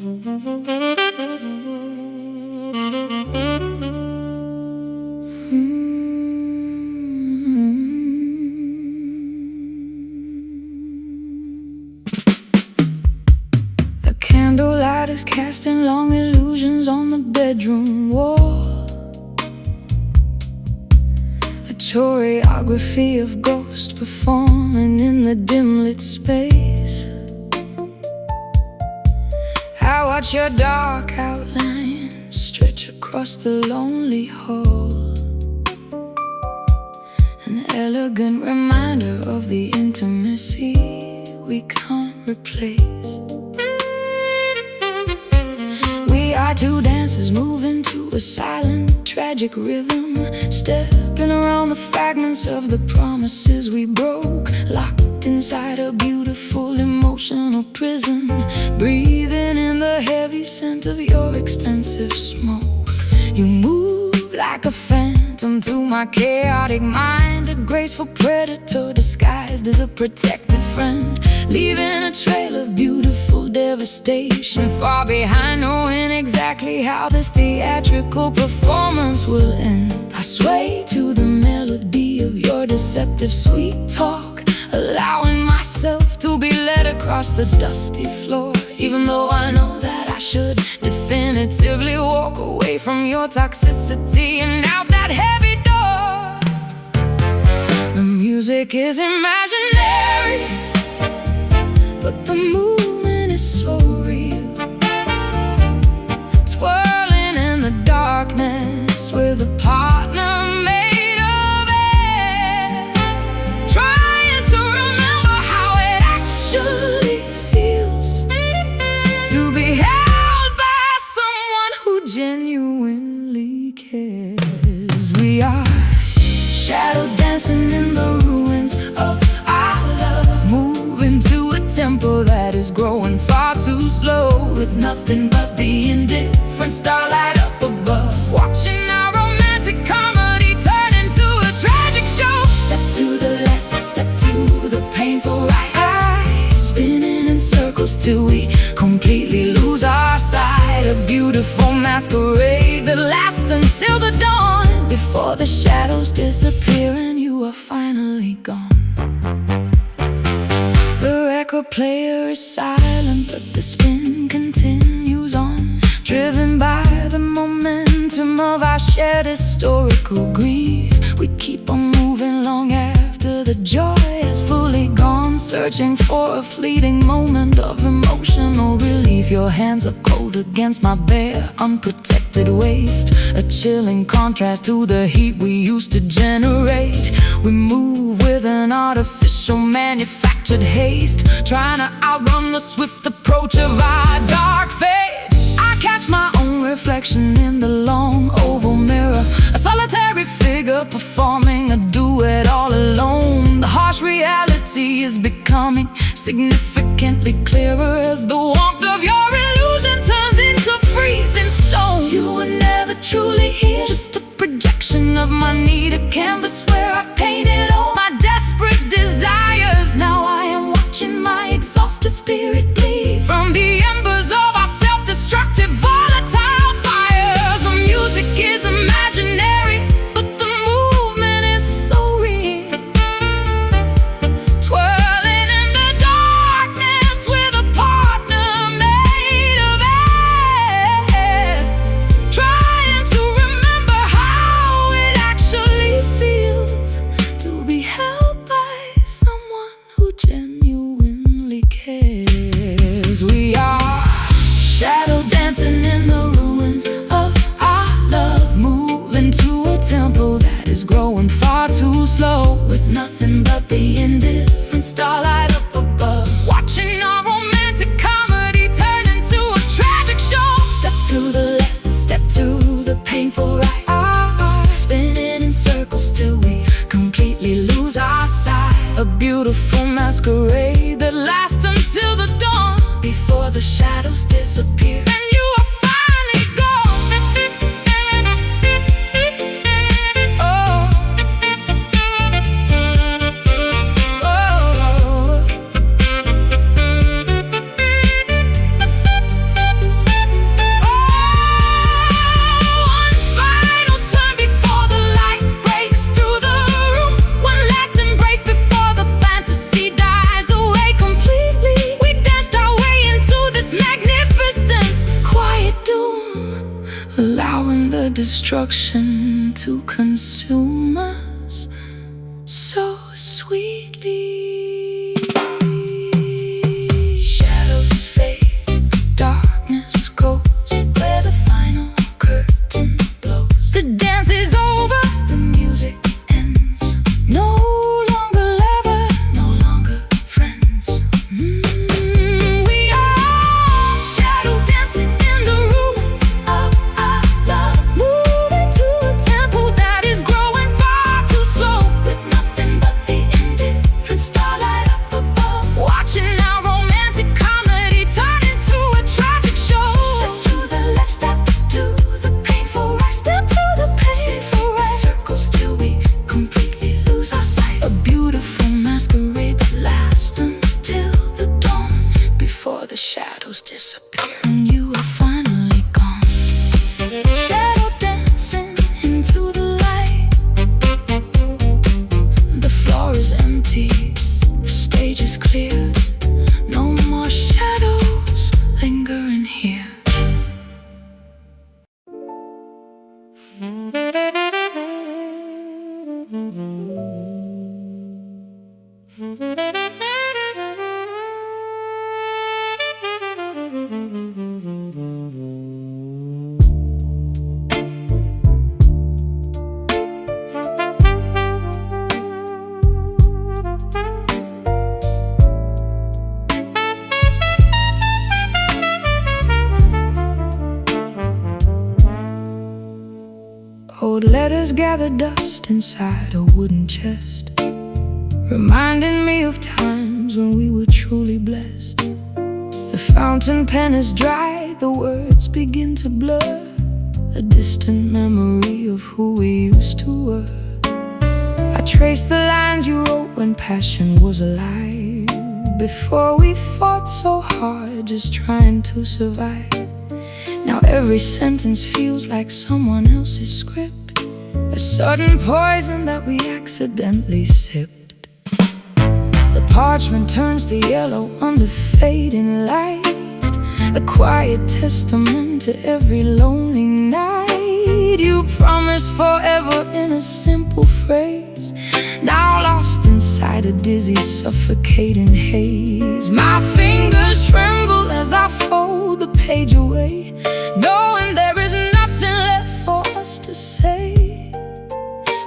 The candlelight is casting long illusions on the bedroom wall. A choreography of ghosts performing in the dim lit space. I watch your dark outline stretch across the lonely hall, an elegant reminder of the intimacy we can't replace. We are two dancers moving to a silent, tragic rhythm, stepping around the fragments of the promises we broke, locked inside a beautiful emotional prison, breathing in the heavy scent of your expensive smoke. You move like a phantom through my chaotic mind, a graceful predator disguised as a protective friend, leaving a trail of beautiful devastation far behind, knowing exactly how this theatrical performance will end. I sway to the melody of your deceptive sweet talk, allowing myself to be led across the dusty floor, even though I know that I should definitively walk away from your toxicity and out that heavy door. The music is imaginary, but the movement is so real, twirling in the darkness with a partner made of air, trying to remember how it actually feels to be held by someone who genuinely cares. We are shadow dancing in the ruins of our love, moving to a tempo that is growing far too slow, with nothing but the indifferent starlight up above, watching our romantic comedy turn into a tragic show. Step to the left, step to the painful right, spinning in circles till we completely lose our sight. A beautiful masquerade that lasts until the dawn, before the shadows disappear and you are finally gone. The record player is silent, but the spin continues on, driven by the momentum of our shared historical grief. We keep on moving long after the joy has fully gone, searching for a fleeting moment of emotional relief. Your hands are cold against my bare, unprotected waist, a chilling contrast to the heat we used to generate. We move with an artificial manufactured haste, trying to outrun the swift approach of our dark fate. I catch my own reflection in the long oval mirror, a solitary figure performing a duet all alone. The harsh reality is becoming significantly clearer as the warmth of your illusion turns into freezing stone. You were never truly here, just a projection of my need, a canvas where I painted all my desperate desires. Now I am watching my exhausted spirit bleed from the embers of our self-destructive volatile fires. The music is imaginary, but the movement is so real, twirling in the darkness with a partner made of air, trying to remember how it actually feels to be held by someone who genuinely cares. We are shadow dancing in the ruins of our love, moving to a tempo that is growing far too slow, with nothing but the indifferent starlight up above, watching our romantic comedy turn into a tragic show. Step to the left, step to the painful right, spinning in circles till we completely lose our sight. A beautiful masquerade that lasts until the dawn, before the shadows disappear and you are finally gone. Oh, oh. destruction to consume us so sweetly. Shadows fade, darkness goes where the final curtain blows. The dance is over, the music ends. No longer lover, no longer friends. We are shadow dancing in the ruins of our love, moving to a tempo that is growing far too slow, with nothing but the indifferent starlight up above, watching our romantic comedy turn into a tragic show. Step to the left, step to the painful right, step to the painful right. Circles till we completely lose our sight. A beautiful masquerade that lasts until the dawn, before the shadows disappear and you are finally gone. Shadow dancing into the light. The floor is empty, the stage is clear. No more shadows lingering here. Old letters gather dust inside a wooden chest, reminding me of times when we were truly blessed. The fountain pen is dry, the words begin to blur, a distant memory of who we used to were. I trace the lines you wrote when passion was alive, before we fought so hard just trying to survive. Now every sentence feels like someone else's script, a sudden poison that we accidentally sipped. The parchment turns to yellow under fading light, a quiet testament to every lonely night. You promised forever in a simple phrase, now lost inside a dizzy, suffocating haze. My fingers tremble as I fold the page away, knowing there is nothing left for us to say.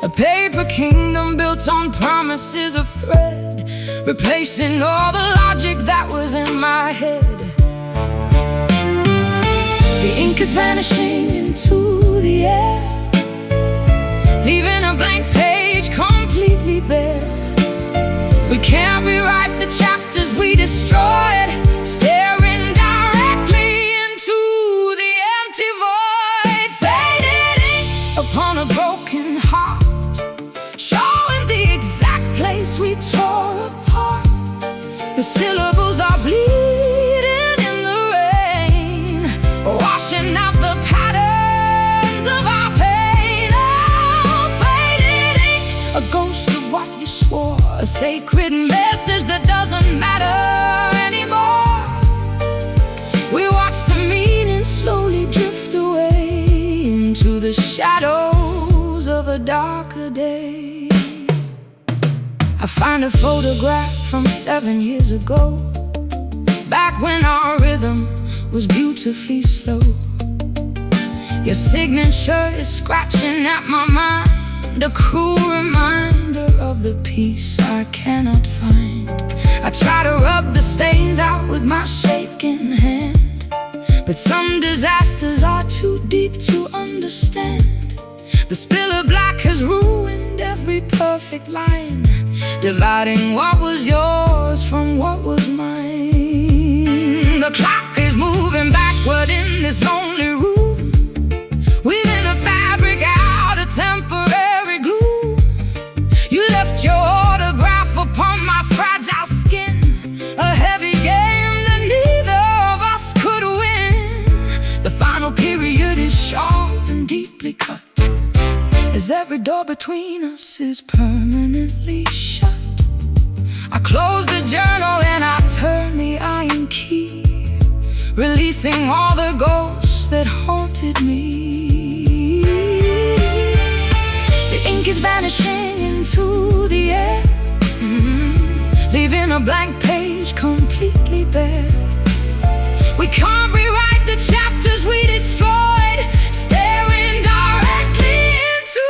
A paper kingdom built on promises of thread, replacing all the logic that was in my head. The ink is vanishing into the air, leaving a blank page completely bare. We can't rewrite the chapters we destroyed, staring directly into the empty void. Faded ink upon a broken heart, showing the exact place we tore apart. The syllables are bleeding in the rain, washing out the patterns of our pain. Oh, faded ink, a ghost of what you swore, a sacred message that doesn't matter anymore. We watch the meaning slowly drift away into the shadows of a darker day. I find a photograph from 7 years ago, back when our rhythm was beautifully slow. Your signature is scratching at my mind, a cruel reminder of the peace I cannot find. I try to rub the stains out with my shaking hand, but some disasters are too deep to understand. The spill of black has ruined every perfect line, dividing what was yours from what was mine. The clock is moving backward in this lonely room, weaving a fabric out of temporary gloom. You left your autograph upon my fragile skin, a heavy game that neither of us could win. The final period is sharp and deeply cut, as every door between us is permanently shut. I close the journal and I turn the iron key, releasing all the ghosts that haunted me. is vanishing into the air, leaving a blank page completely bare. We can't rewrite the chapters we destroyed, staring directly into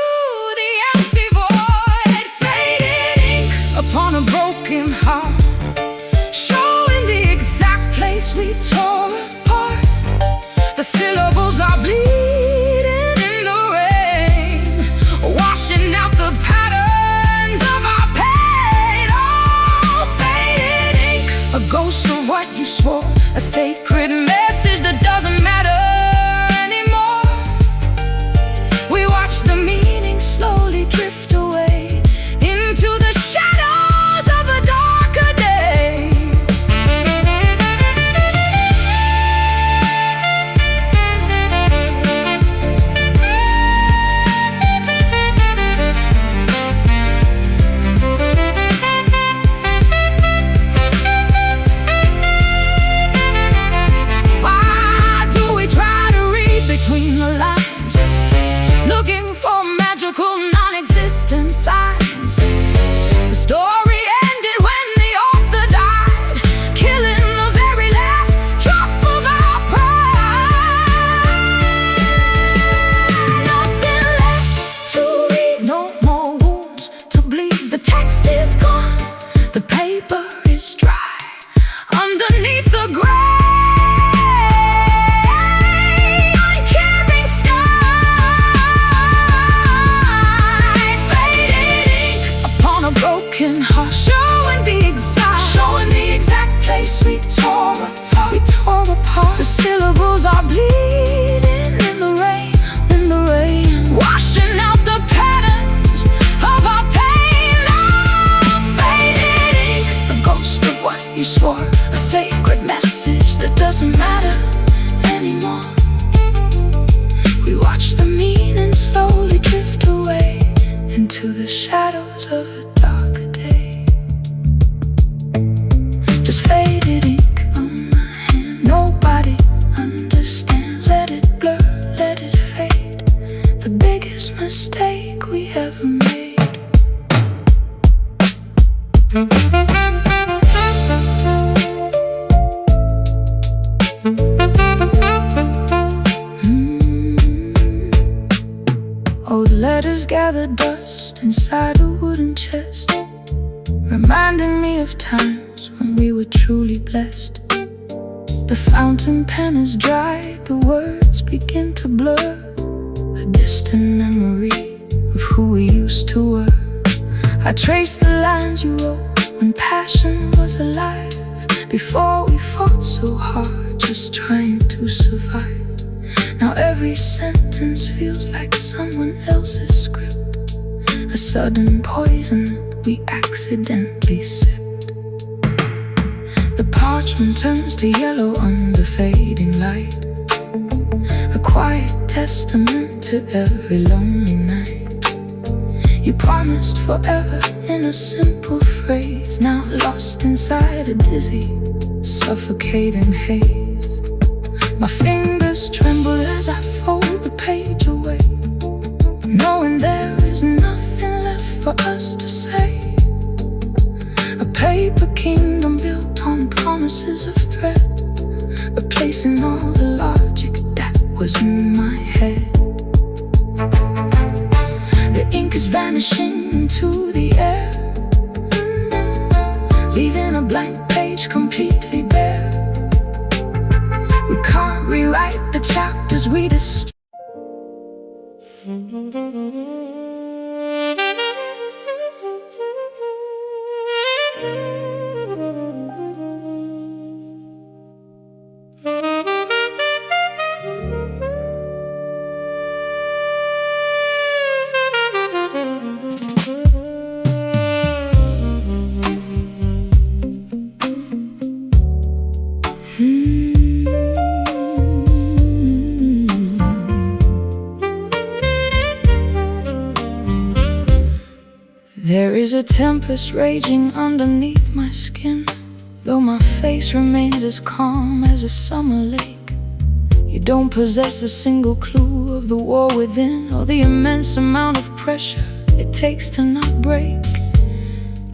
the empty void. Faded ink upon a broken heart, showing the exact place we tore apart. The syllables are bleeding in the rain, washing out the patterns of our pain. Oh, faded ink, a ghost of what you swore, a sacred message that doesn't matter anymore. We watch the meaning slowly drift away into the shadows of a darker day. Between the lines, looking for magical, non-existent signs. The story ended when the author died, killing the very last drop of our pride. Nothing left to read, no more wounds to bleed. The text is gone, the paper is dry underneath the gray. We tore apart. The syllables are bleeding in the rain, washing out the patterns of our pain. Oh, faded ink, the ghost of what you swore, a sacred message that doesn't matter anymore. We watch the meaning slowly drift away into the shadows of a darker day. Just faded ink on my hand, nobody understands. Let it blur, let it fade, the biggest mistake we ever made. Old letters gather dust inside a wooden chest, reminding me of times when we were truly blessed. The fountain pen is dry, the words begin to blur, a distant memory of who we used to were. I trace the lines you wrote when passion was alive, before we fought so hard just trying to survive. Now every sentence feels like someone else's script, a sudden poison that we accidentally sipped. The parchment turns to yellow under fading light, a quiet testament to every lonely night. You promised forever in a simple phrase, now lost inside a dizzy, suffocating haze. My fingers tremble as I fold the page away, knowing there is nothing left for us to say. A paper kingdom built on promises of thread, replacing all the logic that was in my head. The ink is vanishing into the air, leaving a blank page completely bare. We can't rewrite the chapters we destroyed. There is a tempest raging underneath my skin, though my face remains as calm as a summer lake. You don't possess a single clue of the war within, or the immense amount of pressure it takes to not break.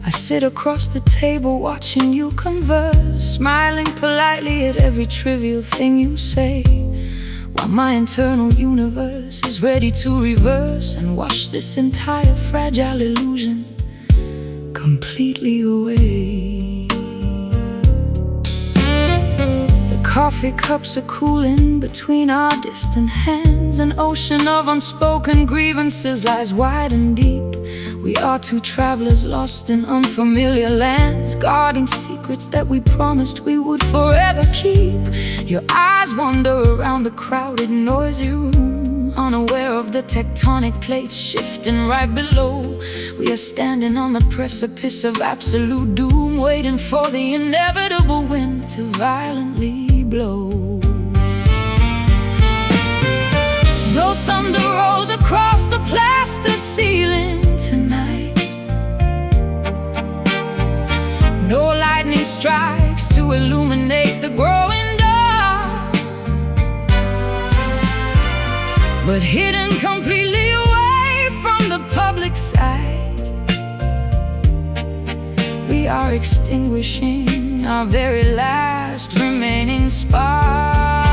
I sit across the table watching you converse, smiling politely at every trivial thing you say, while my internal universe is ready to reverse and wash this entire fragile illusion completely away. The coffee cups are cooling between our distant hands. An ocean of unspoken grievances lies wide and deep. We are two travelers lost in unfamiliar lands, guarding secrets that we promised we would forever keep. Your eyes wander around the crowded, noisy room, unaware of the tectonic plates shifting right below. We are standing on the precipice of absolute doom, waiting for the inevitable wind to violently blow. No thunder rolls across the plaster ceiling tonight. No lightning strikes to illuminate the growing dark, but hidden completely away from the public sight, we are extinguishing our very last remaining spark.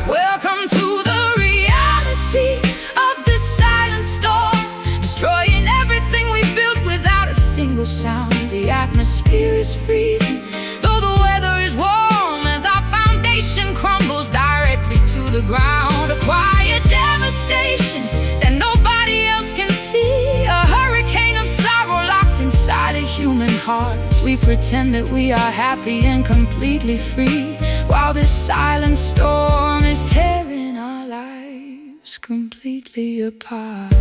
Welcome to the reality of this silent storm, destroying everything we built without a single sound. The atmosphere is freezing, though the weather is warm, as our foundation crumbles directly to the ground. A quiet devastation that nobody else can see, a hurricane of sorrow locked inside a human heart. We pretend that we are happy and completely free, while this silent storm is tearing our lives completely apart.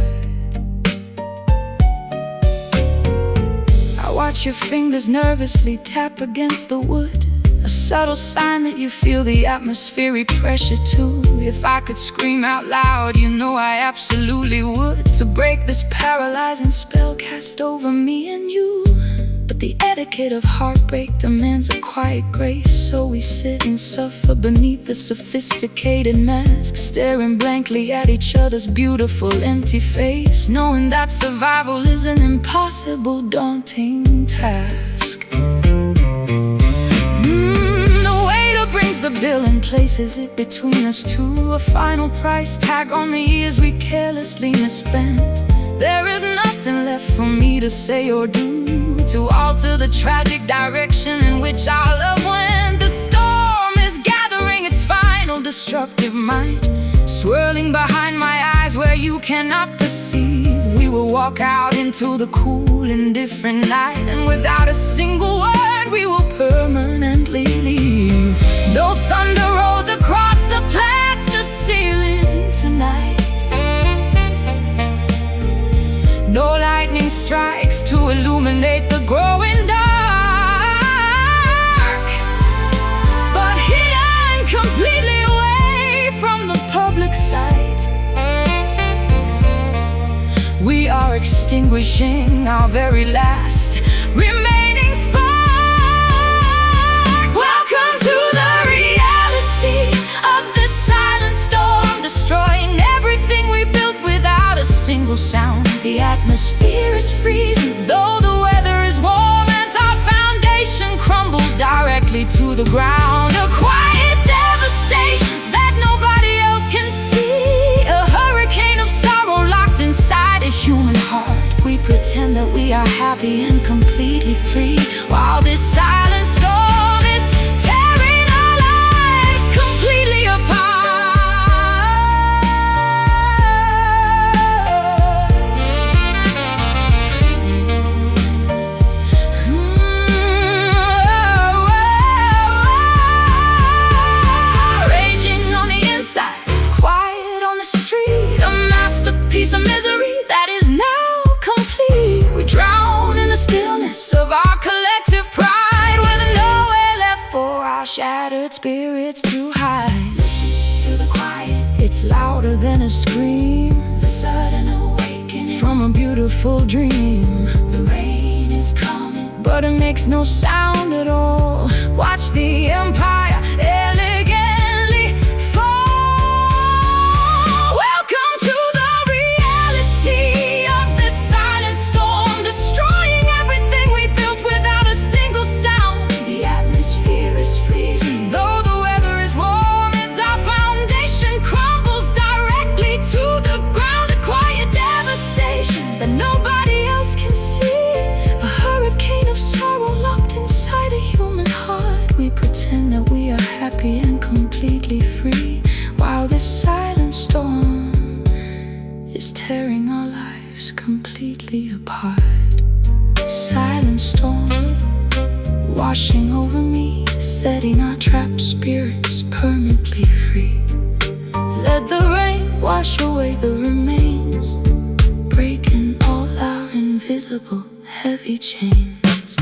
I watch your fingers nervously tap against the wood, a subtle sign that you feel the atmospheric pressure too. If I could scream out loud, you know I absolutely would, to break this paralyzing spell cast over me and you. But the etiquette of heartbreak demands a quiet grace, so we sit and suffer beneath the sophisticated mask, staring blankly at each other's beautiful empty face, knowing that survival is an impossible, daunting task. The waiter brings the bill and places it between us two, a final price tag on the years we carelessly misspent. There is nothing left for me to say or do to alter the tragic direction in which our love went. The storm is gathering its final destructive might, swirling behind my eyes where you cannot perceive. We will walk out into the cool, indifferent night, and without a single word we will permanently leave. No thunder rolls across the plaster ceiling tonight. No lightning strikes to illuminate the growing dark, but hidden completely away from the public sight, we are extinguishing our very last remaining spark. Welcome to the reality of this silent storm, destroying everything we built without a single sound. The atmosphere is freezing, though the weather is warm, as our foundation crumbles directly to the ground. A quiet devastation that nobody else can see, a hurricane of sorrow locked inside a human heart. We pretend that we are happy and completely free, while this silent storm is tearing our lives completely apart. Piece of misery that is now complete. We drown in the stillness of our collective pride, with nowhere left for our shattered spirits to hide. Listen to the quiet, it's louder than a scream, the sudden awakening from a beautiful dream. The rain is coming, but it makes no sound at all. Watch the empire elegantly fall. Welcome to the reality of this permanently free. Let the rain wash away the remains, breaking all our invisible heavy chains.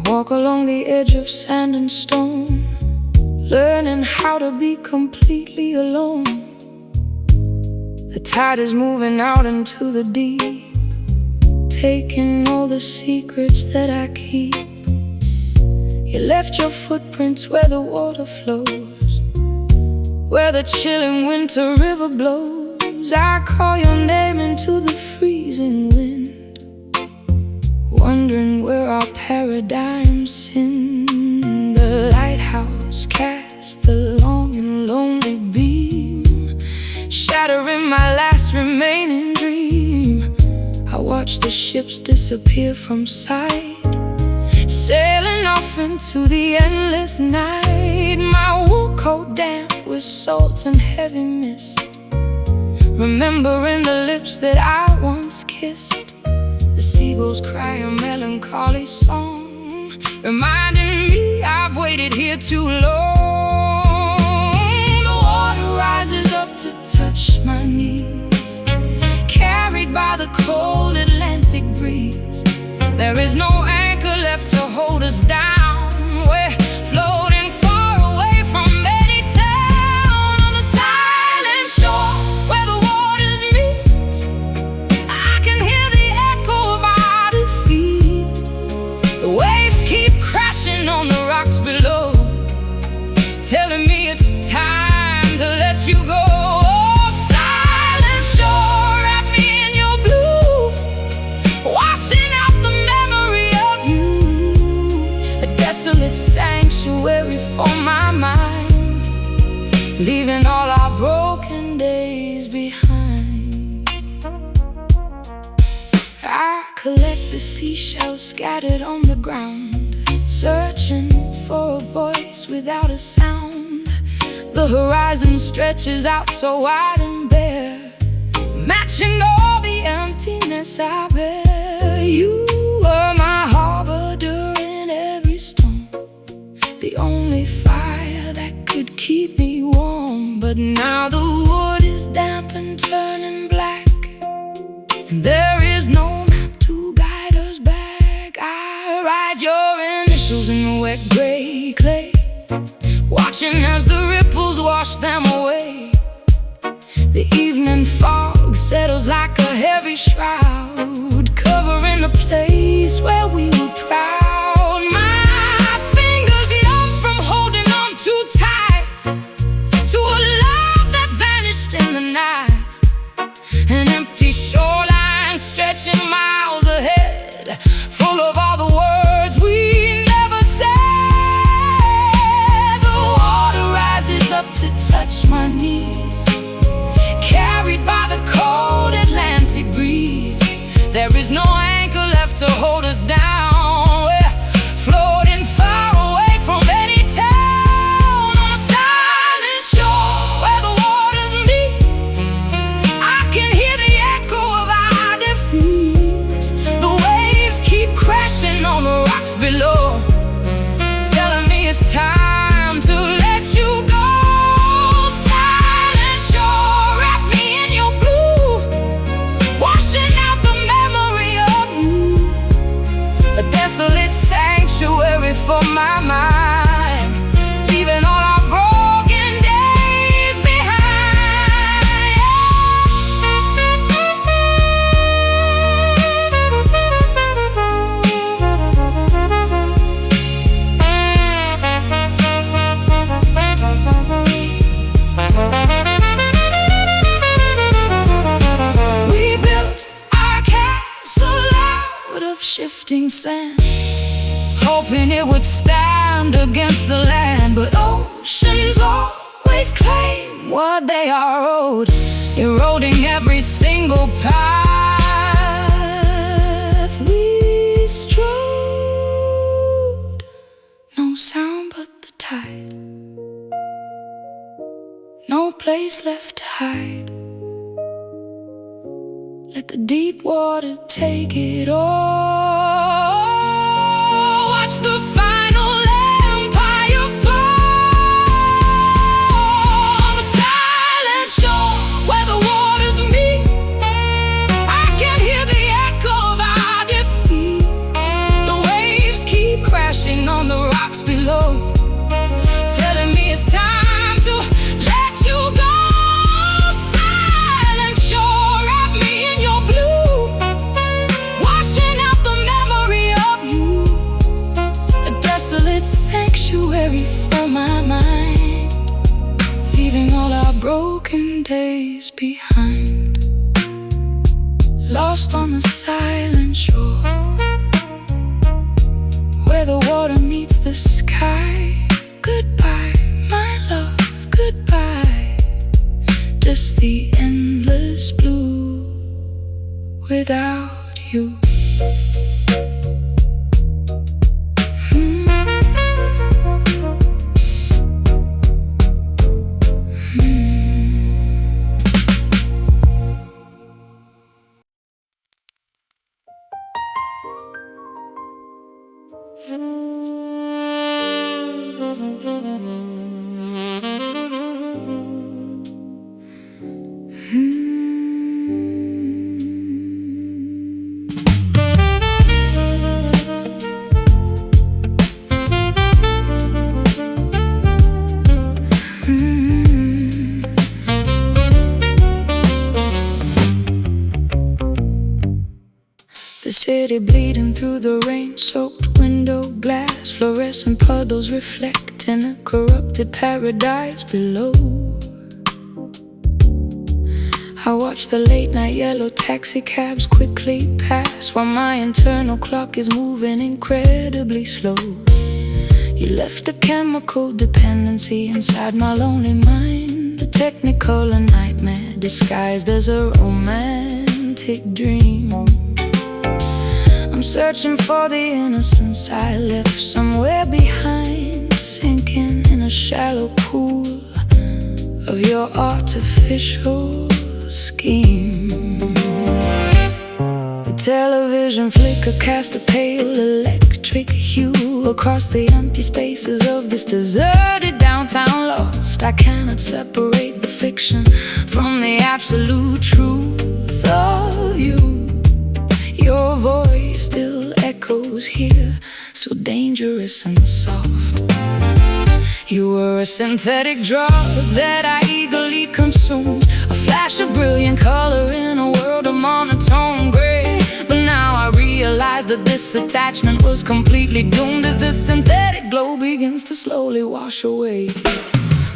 Walk along the edge of sand and stone, learning how to be completely alone. The tide is moving out into the deep, taking all the secrets that I keep. You left your footprints where the water flows, where the chilling winter river blows. I call your name into the freezing wind, wondering where our paradigms sin. The lighthouse casts a long and lonely beam, shattering my last remaining dream. I watch the ships disappear from sight, sailing off into the endless night. My wool coat damp with salt and heavy mist, remembering the lips that I once kissed. The seagulls cry a melancholy song, reminding me I've waited here too long. The water rises up to touch my knees, carried by the cold Atlantic breeze. There is no anchor left to hold us down. We're floating far away from any town, on the silent shore where the waters meet. I can hear the echo of our defeat. The waves keep crashing on the rocks below, telling me it's time to let you go. Oh, silent shore, wrap me in your blue, washing out the memory of you. A desolate sanctuary for my mind, leaving all our broken days behind. I collect the seashells scattered on the ground, searching for a voice without a sound. The horizon stretches out so wide and bare, matching all the emptiness I bear. You were my harbor during every storm, the only fire that could keep me warm. But now the wood is damp and turning black, and there is no map to guide us back. I write your initials in the wet gray clay, watching as the ripples wash them away. The evening fog settles like a heavy shroud, covering the place where we were proud. My fingers numb from holding on too tight to a love that vanished in the night. An empty shoreline stretching miles ahead, full of all the words we never said. The water rises up to touch my knees, carried by the cold Atlantic breeze. There is no anchor left to hold us down. We're floating far away from any town, on a silent shore where the waters meet. I can hear the echo of our defeat. The waves keep crashing on the rocks below, telling me it's time to let you go. Silent shore, wrap me in your blue, washing out the memory of sand, hoping it would stand against the land. But oceans always claim what they are owed, eroding every single path we strode. No sound but the tide, no place left to hide. Let the deep water take it all. Watch the final empire fall on the silent shore where the waters meet. I can hear the echo of our defeat. The waves keep crashing on the rocks below, telling me it's time to let you go. Sanctuary for my mind, leaving all our broken days behind. Lost on the silent shore where the water meets the sky. Goodbye, my love, goodbye. Just the endless blue without you. The city bleeding through the rain-soaked window glass, fluorescent puddles reflect in a corrupted paradise below. I watch the late-night yellow taxi cabs quickly pass, while my internal clock is moving incredibly slow. You left a chemical dependency inside my lonely mind, a technicolor nightmare disguised as a romantic dream. I'm searching for the innocence I left somewhere behind, sinking in a shallow pool of your artificial scheme. The television flicker cast a pale electric hue across the empty spaces of this deserted downtown loft. I cannot separate the fiction from the absolute truth of you. Your voice still echoes here, so dangerous and soft. You were a synthetic drug that I eagerly consumed, a flash of brilliant color in a world of monotone gray. But now I realize that this attachment was completely doomed as the synthetic glow begins to slowly wash away.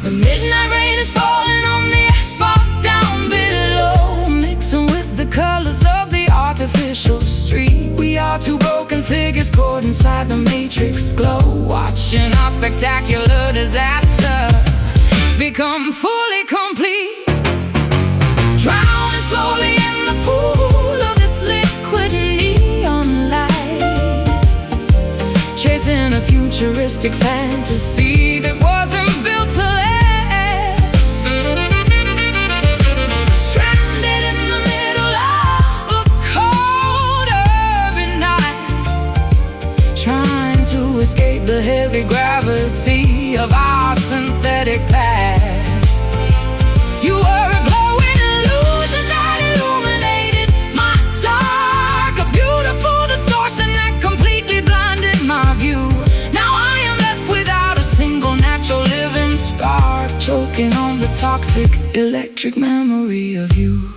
The midnight rain is falling on the asphalt down below, mixing with the colors of the artificial street. We are two broken figures caught inside the matrix glow, watching our spectacular disaster become fully complete. Drowning slowly in the pool of this liquid neon light, chasing a futuristic fantasy that wasn't built to last. Stranded in the middle of a cold urban night, trying to escape the heavy gravity of our synthetic past. You were a glowing illusion that illuminated my dark, a beautiful distortion that completely blinded my view. Now I am left without a single natural living spark, choking on the toxic electric memory of you.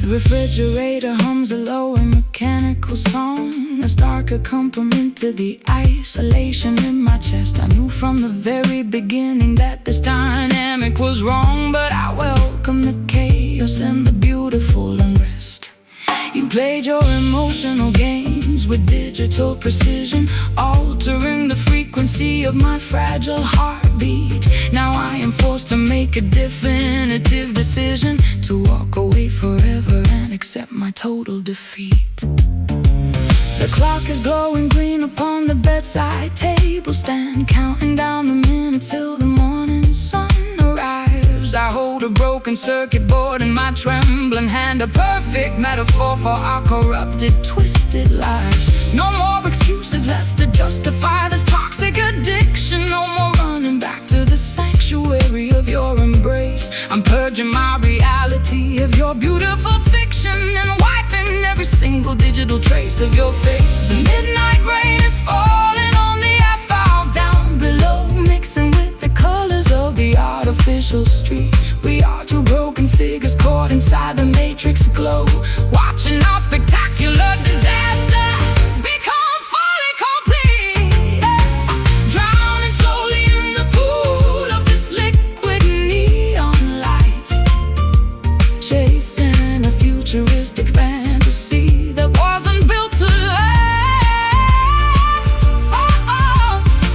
The refrigerator hums a low and mechanical song, a stark accompaniment to the isolation in my chest. I knew from the very beginning that this dynamic was wrong, but I welcome the chaos and the beautiful unrest. You played your emotions melodies with digital precision, altering the frequency of my fragile heartbeat. Now I am forced to make a definitive decision, to walk away forever and accept my total defeat. The clock is glowing green upon the bedside table stand, counting down the minutes till the morning sun arrives. I hold a broken circuit board in my trembling hand, a perfect metaphor for our corrupted, twisted lives. No more excuses left to justify this toxic addiction. No more running back to the sanctuary of your embrace. I'm purging my reality of your beautiful fiction, and wiping every single digital trace of your face. The midnight rain is falling on the asphalt down below, mixing with the colors of the artificial street. We are two broken figures caught inside the matrix glow, watching our spectacular disaster become fully complete. Drowning slowly in the pool of this liquid neon light, chasing a futuristic fantasy that wasn't built to last.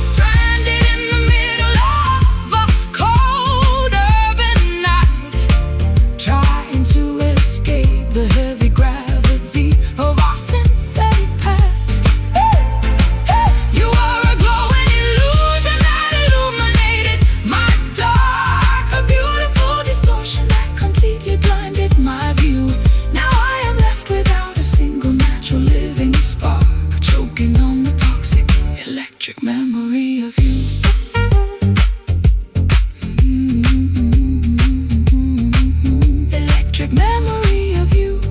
Stranded in the middle of a cold urban night, trying to escape the heavy gravity of our synthetic past. You are a glowing illusion that illuminated my dark, a beautiful distortion that completely blinded my view. Now I am left without a single natural living spark, choking on the toxic electric memory of you. Electric memory of you.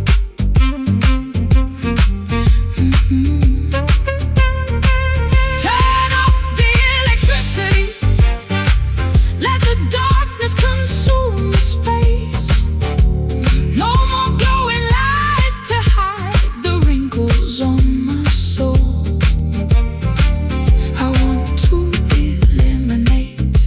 Turn off the electricity, let the darkness consume the space. No more glowing lies to hide the wrinkles on my soul. I want to eliminate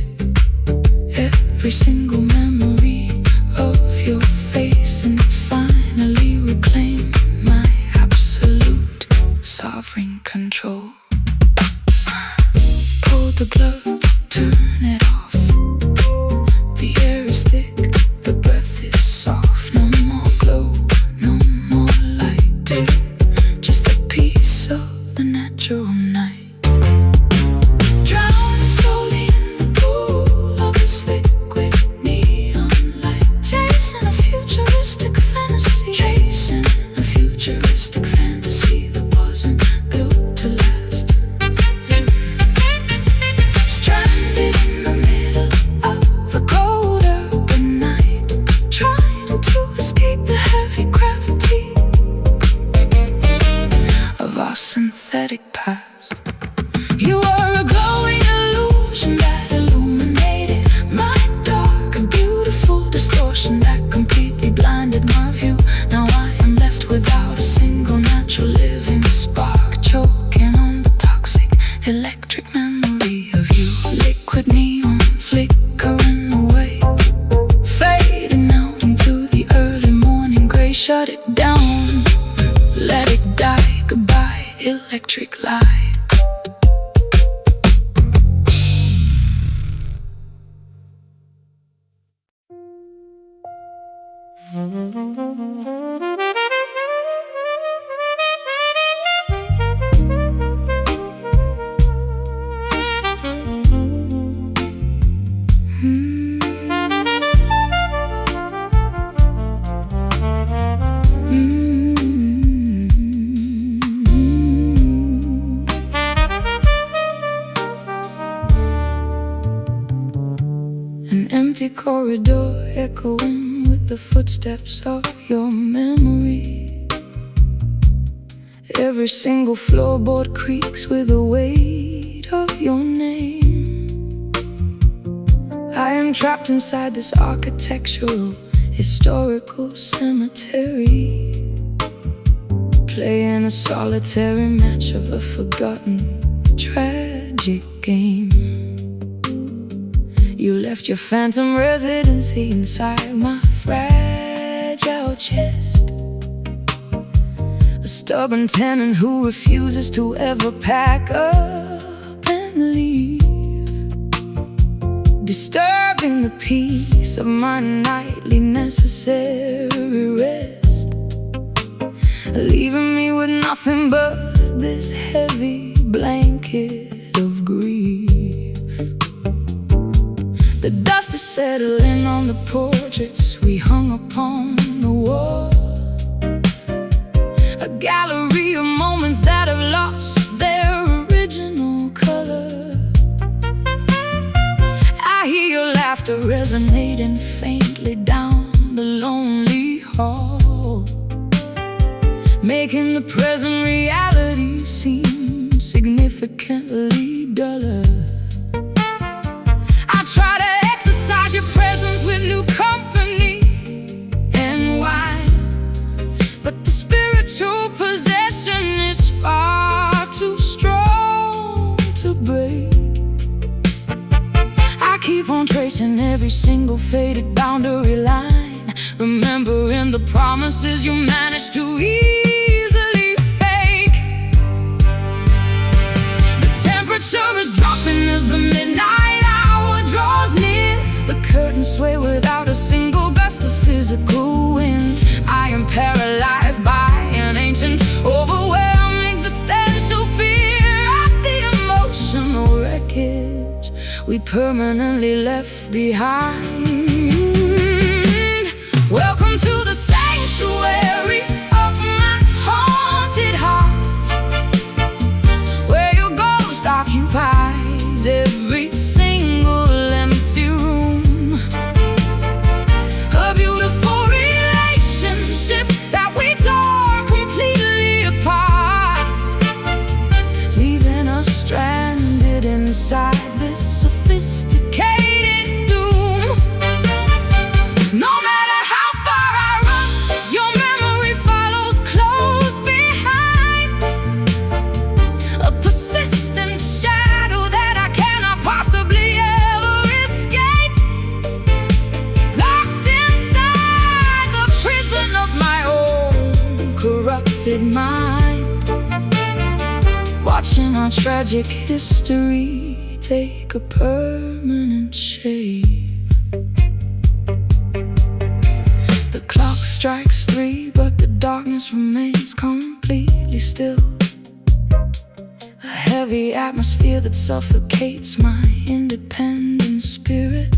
every single memory of your face and finally reclaim my absolute sovereign control. Pull the glove, turn it off. The air is thick, the breath is soft. No more glow, no more light, just a piece of the natural night. Drowning slowly in the pool of this liquid neon light, chasing a futuristic fantasy, chasing a futuristic fantasy that wasn't built to last. Stranded in the middle of a cold urban night, trying to escape the heavy gravity of our synthetic past. You are a glowing illusion that illuminated my dark, a beautiful distortion that completely blinded my view. Now I am left without a single natural living spark, choking on the toxic electric memory of you. Liquid neon flickering away, fading out into the early morning gray. Shut it down, let it die. Goodbye, electric light. An empty corridor echoing with the footsteps of your memory. Every single floorboard creaks with the weight of your name. I am trapped inside this architectural, historical cemetery, playing a solitary match of a forgotten, tragic game. You left your phantom residency inside my fragile chest, a stubborn tenant who refuses to ever pack up and leave, disturbing the peace of my nightly necessary rest, leaving me with nothing but this heavy blanket of grief. The dust is settling on the portraits we hung upon the wall, a gallery of moments that have lost their original color. I hear your laughter resonating faintly down the lonely hall, making the present reality seem significantly duller. I try to exercise your presence with new company and wine, but the spiritual possession is far too strong to break. I keep on tracing every single faded boundary line, remembering the promises you managed to easily fake. The temperature is dropping as the midnight hour draws near. The curtains sway without a single gust of physical wind. I am paralyzed by an ancient, overwhelming existential fear of the emotional wreckage we permanently left behind. Welcome to the sanctuary of my haunted heart, where your ghost occupies every single empty room. A beautiful relationship that we tore completely apart, leaving us stranded inside this sophisticated doom. No matter how far I run, your memory follows close behind, a persistent shadow that I cannot possibly ever escape, locked inside the prison of my own corrupted mind, watching our tragic history take a permanent shape. The clock strikes 3, but the darkness remains completely still, a heavy atmosphere that suffocates my independent spirit.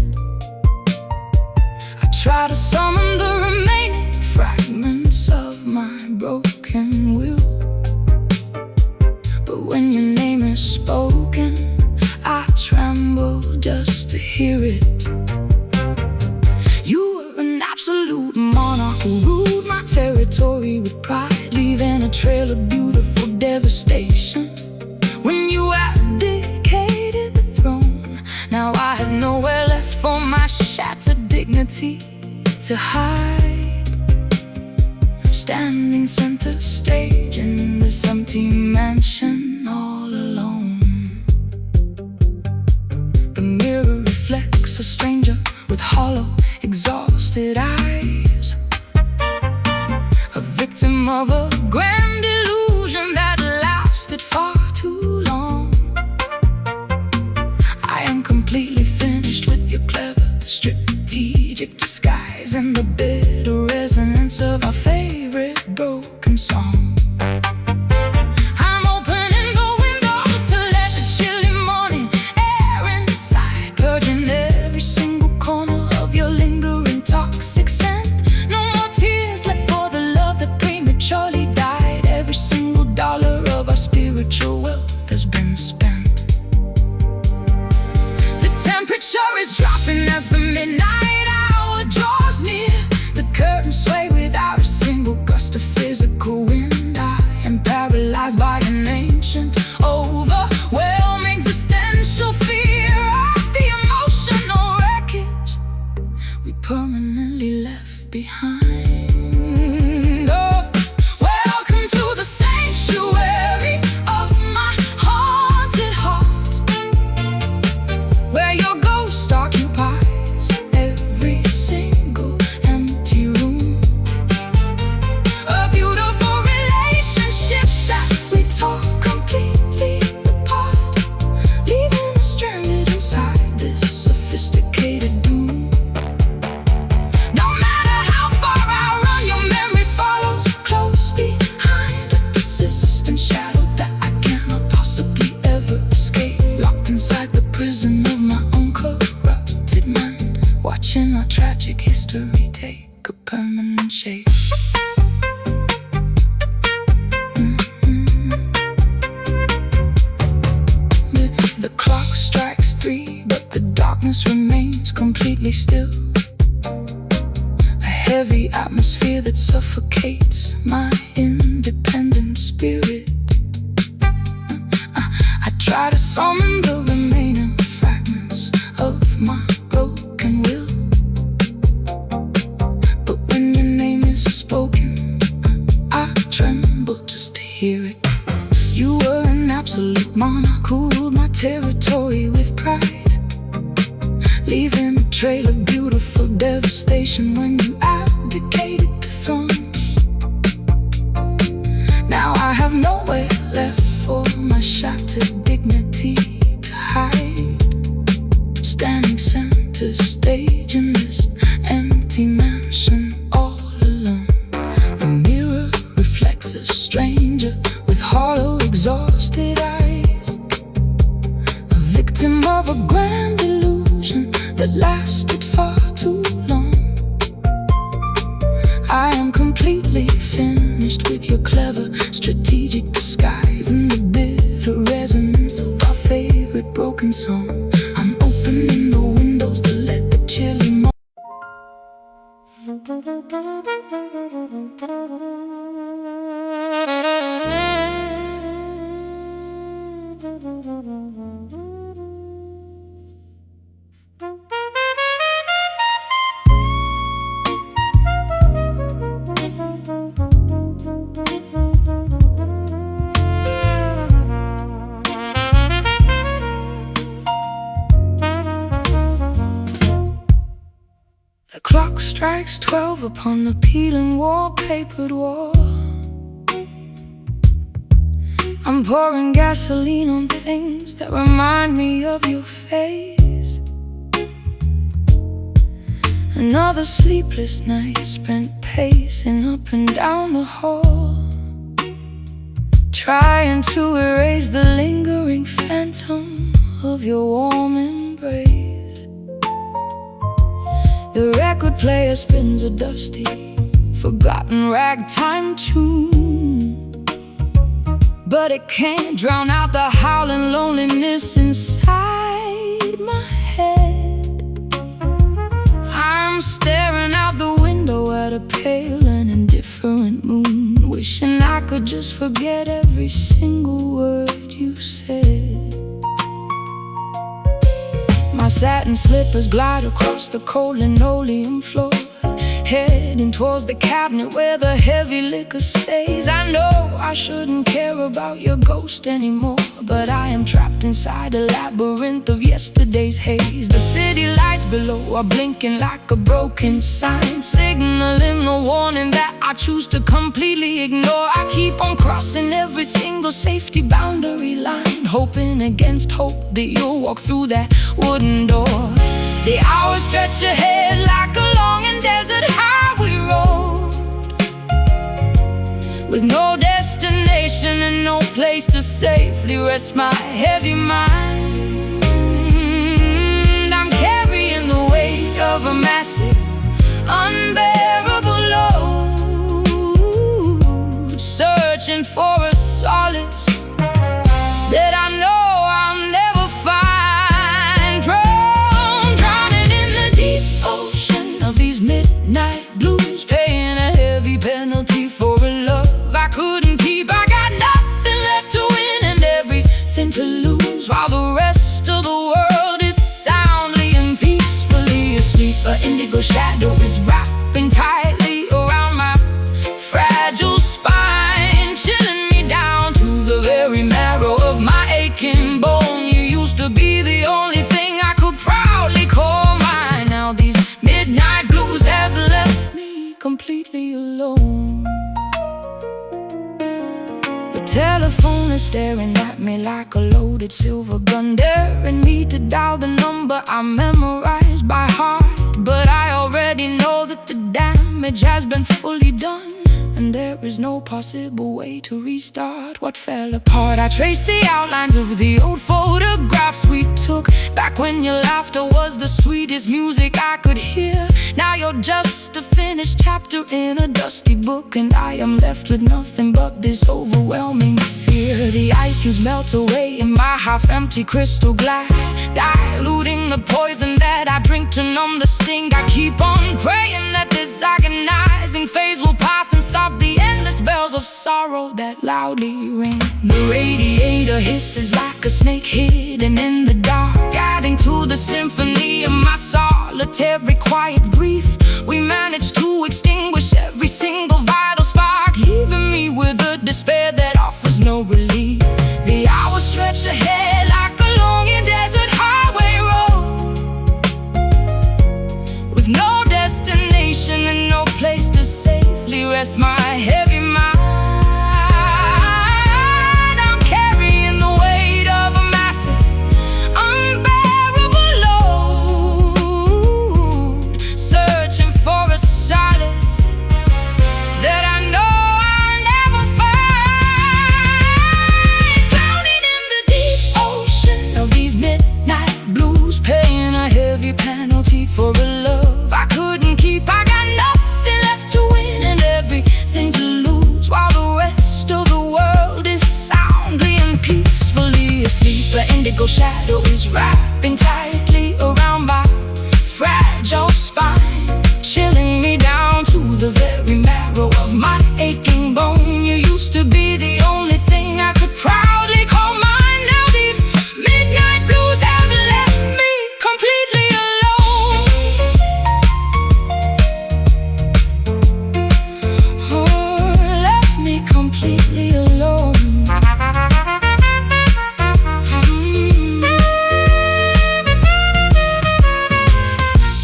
I try to summon the remaining fragments of my broken will, but when your name is spoken, I tremble just to hear it. You were an absolute monarch who ruled my territory with pride, leaving a trail of beautiful devastation. When you abdicated the throne, now I have nowhere left for my shattered dignity to hide, standing center stage in this empty mansion all alone. The mirror reflects a stranger with hollow, exhausted eyes, a victim of a grand illusion that lasted far too long. I am completely finished with your clever, strategic disguise and the bitter resonance of our favorite broken song. Spiritual wealth has been spent. The temperature is dropping as the midnight hour draws near. The curtains sway without a single gust of physical wind. I am paralyzed by an ancient, overwhelming existential fear of the emotional wreckage we permanently left behind. A beautiful relation watching our tragic history take a permanent shape. The clock strikes 3, but the darkness remains completely still. A heavy atmosphere that suffocates my independent spirit. I try to summon the remaining fragments of my broken will, but when your name is spoken, I tremble just to hear it. You were an absolute monarch who ruled my territory with pride, leaving a trail of beautiful devastation when you abdicated the throne. Now I have nowhere left for my shattered dignity to hide, standing center stage in this empty mansion all alone. The mirror reflects a stranger with hollow, exhausted eyes, a victim of a grand illusion that lasted far too long. I am completely finished with your clever, strategic disguise and the bitter resonance of our favorite broken song. I'm opening the windows to let the chilly The clock strikes 12 upon the peeling wallpapered wall. I'm pouring gasoline on things that remind me of your face. Another sleepless night spent pacing up and down the hall, trying to erase the lingering phantom of your warm embrace. The record player spins a dusty, forgotten ragtime tune, but it can't drown out the howling loneliness inside my head. I'm staring out the window at a pale and indifferent moon, wishing I could just forget every single word you said. My satin slippers glide across the cold linoleum floor, heading towards the cabinet where the heavy liquor stays. I know I shouldn't care about your ghost anymore, but I am trapped inside a labyrinth of yesterday's haze. The city lights below are blinking like a broken sign, signaling the warning that I choose to completely ignore. I keep on crossing every single safety boundary line, hoping against hope that you'll walk through that wooden door. The hours stretch ahead like a long and desert highway road, with no destination and no place to safely rest my heavy mind. I'm carrying the weight of a massive, unbearable load, searching for a solace that I know I'll never find. Drowning in the deep ocean of these midnight blues, paying a heavy penalty for a love I couldn't keep. I got nothing left to win and everything to lose, while the rest of the world is soundly and peacefully asleep. An indigo shadow is wrapping tightly around my fragile spine, chilling me down to the very marrow of my aching bone. You used to be the only thing I could proudly call mine. Now these midnight blues have left me completely alone. The telephone is staring at me like a loaded silver gun, daring me to dial the number I memorized by heart. But I already know that the damage has been fully done. and there is no possible way to restart what fell apart. I traced the outlines of the old photographs we took back when your laughter was the sweetest music I could hear. Now you're just a finished chapter in a dusty book, and I am left with nothing but this overwhelming fear. The ice cubes melt away in my half-empty crystal glass, diluting the poison that I drink to numb the sting. I keep on praying that this agonizing phase will pass and stop the endless bells of sorrow that loudly ring. The radiator hisses like a snake hidden in the dark, adding to the symphony of my solitary quiet grief. We managed to extinguish every single vital spark, leaving me with a despair that offers no relief. The hours stretch ahead like a long and desert highway road, with no destination and no place to safely rest my heavy mind. I'm carrying the weight of a massive, unbearable load, searching for a solace that I know I'll never find. Drowning in the deep ocean of these midnight blues, paying a heavy penalty for a love I couldn't keep. I got nothing left to win and everything to lose, while the rest of the world is soundly and peacefully asleep. An indigo shadow is wrapping tightly around my fragile spine, chilling me down to the very marrow of my aching bone. You used to be the only thing I could proudly call mine. Now these midnight blues have left me completely alone. Oh, left me completely alone.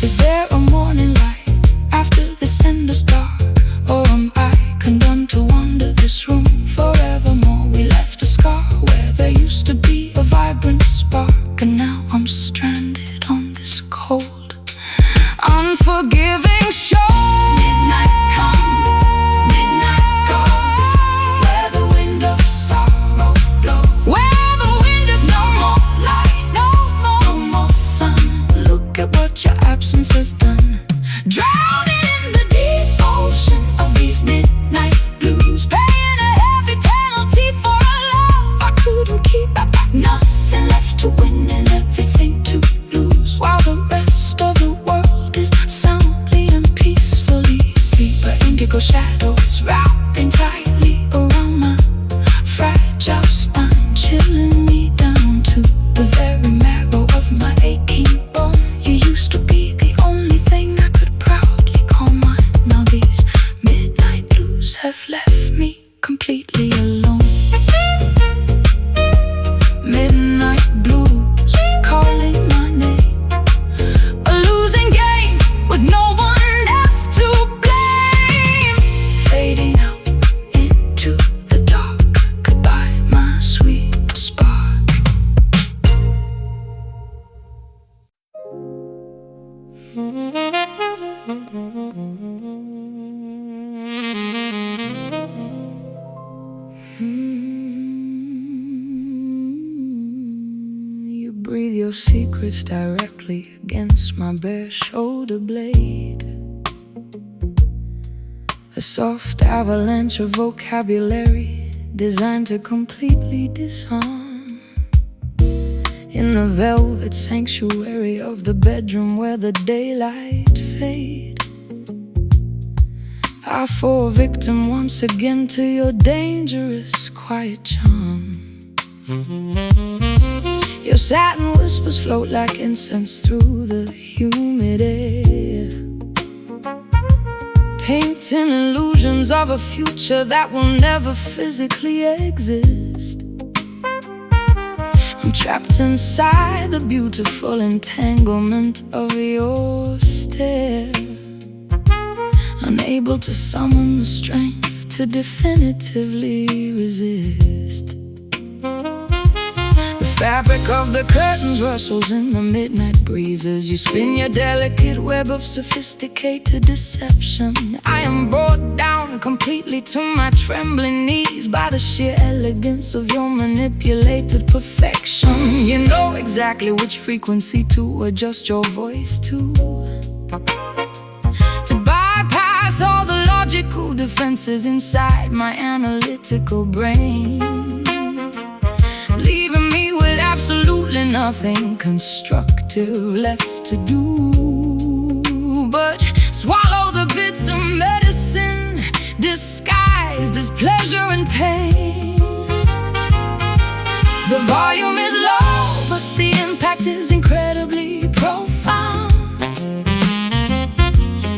Is there a morning light after this endless dark, or am I condemned to wander this room forevermore? We left a scar where there used to be a vibrant spark, and now I'm stranded on this cold, unforgiving shore. Midnight comes, midnight goes, where the wind of sorrow blows, where the wind is no more light, no more sun. Look at what your absence has done. Drowning in the deep ocean of these midnight blues, paying a heavy penalty for a love I couldn't keep. I got nothing left to win and everything to lose, while the rest of the world is soundly and peacefully asleep. An indigo shadow is wrapping tightly around my fragile spine, chilling me down to the very marrow of my aching bone. You used to be the only thing I could proudly call mine. Now these midnight blues have left me completely alone. Midnight blues calling my name, a losing game with no one else to blame. Fading out into the dark, goodbye my sweet spark. You breathe your secrets directly against my bare shoulder blade, a soft avalanche of vocabulary designed to completely disarm. In the velvet sanctuary of the bedroom where the daylight fade, I fall victim once again to your dangerous quiet charm. Your satin whispers float like incense through the humid air, painting illusions of a future that will never physically exist. I'm trapped inside the beautiful entanglement of your stare, unable to summon the strength to definitively resist. The fabric of the curtains rustles in the midnight breezes. You spin your delicate web of sophisticated deception. I am brought down completely to my trembling knees by the sheer elegance of your manipulated perfection. You know exactly which frequency to adjust your voice to bypass all the logical defenses inside my analytical brain, leaving me with absolutely nothing constructive left to do but swallow the bits of medicine disguised as pleasure and pain. The volume is low, but the impact is incredibly profound.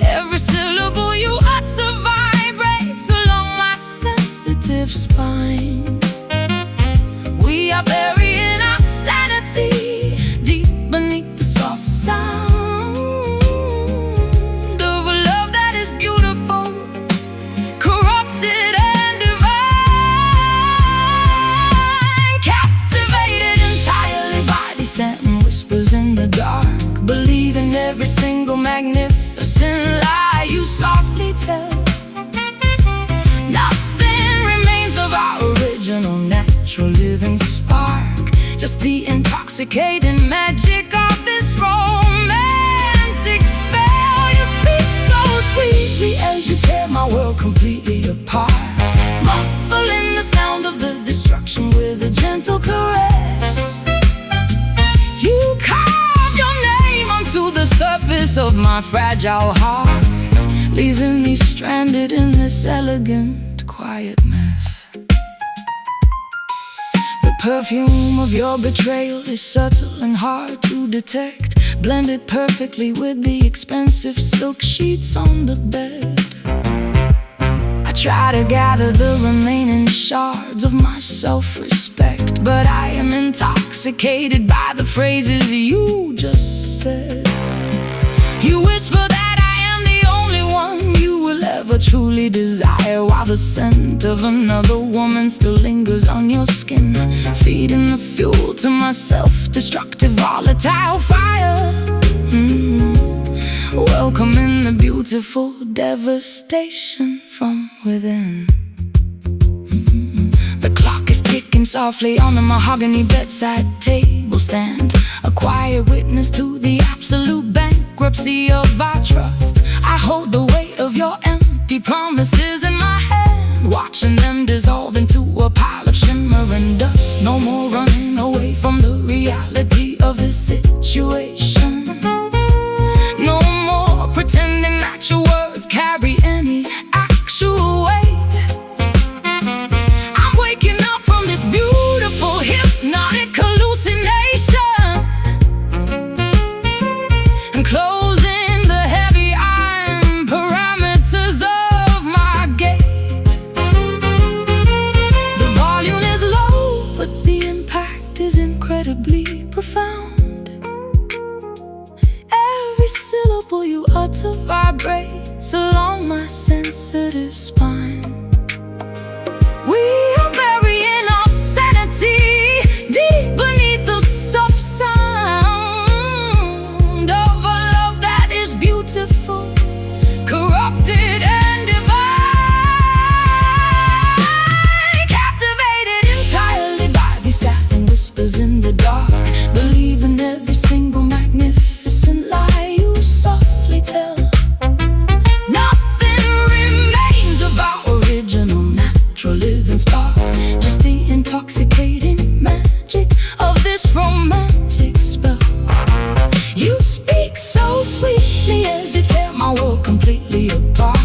Every syllable you utter vibrates along my sensitive spine. We are burying our sanity deep beneath the soft sound of a love that is beautiful, corrupted and divine, captivated entirely by these satin whispers in the dark, believing every single magnificent lie you softly tell. Nothing remains of our original natural living spark, just the intoxicating magic of this romantic spell. You speak so sweetly as you tear my world completely apart, muffling the sound of the destruction with a gentle caress. You carved your name onto the surface of my fragile heart, leaving me stranded in this elegant, quiet mess. The perfume of your betrayal is subtle and hard to detect, blended perfectly with the expensive silk sheets on the bed. I try to gather the remaining shards of my self-respect, but I am intoxicated by the phrases you just said. You whisper that I am the only one you will ever truly desire, while the scent of another woman still lingers on your skin, feeding the fuel to my self-destructive volatile fire. Welcoming the beautiful devastation from within. The clock is ticking softly on the mahogany bedside table stand, a quiet witness to the absolute bankruptcy of our trust. I hold the weight of your empty promises in my hand, watching them dissolve into a pile of shimmering dust. No more running away from the reality of this situation. No more pretending that your words carry any actual weight. I'm waking up from this beautiful hypnotic hallucination and closing the heavy iron parameters of my gate. The volume is low, but the impact is incredibly profound. Every syllable you utter vibrates along my sensitive spine. We are burying our sanity deep beneath the soft sound of a love that is beautiful, corrupted and divine, captivated entirely by these satin whispers in the dark, believing every single magnificent lie you softly tell. Nothing remains of our original natural living spark, just the intoxicating magic of this romantic spell. You speak so sweetly as you tear my world completely apart,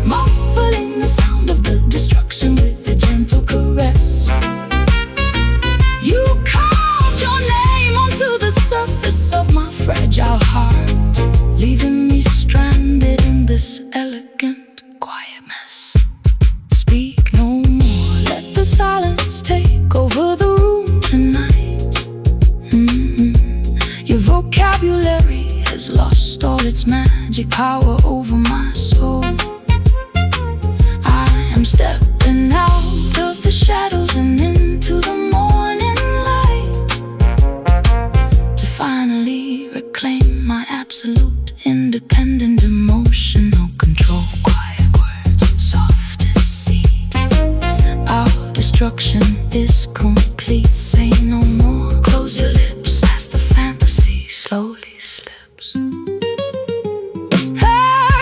muffling the sound of the destruction with a gentle caress. You carved your name onto the surface of my fragile heart, leaving me stranded in this elegant, quiet mess. Speak no more, let the silence take over the room tonight. Your vocabulary has lost all its magic power over my soul. I am stepping out of the shadows and into the morning light. independent emotion, no control, quiet words, soft as sea. Our destruction is complete. Say no more, close your lips as the fantasy slowly slips.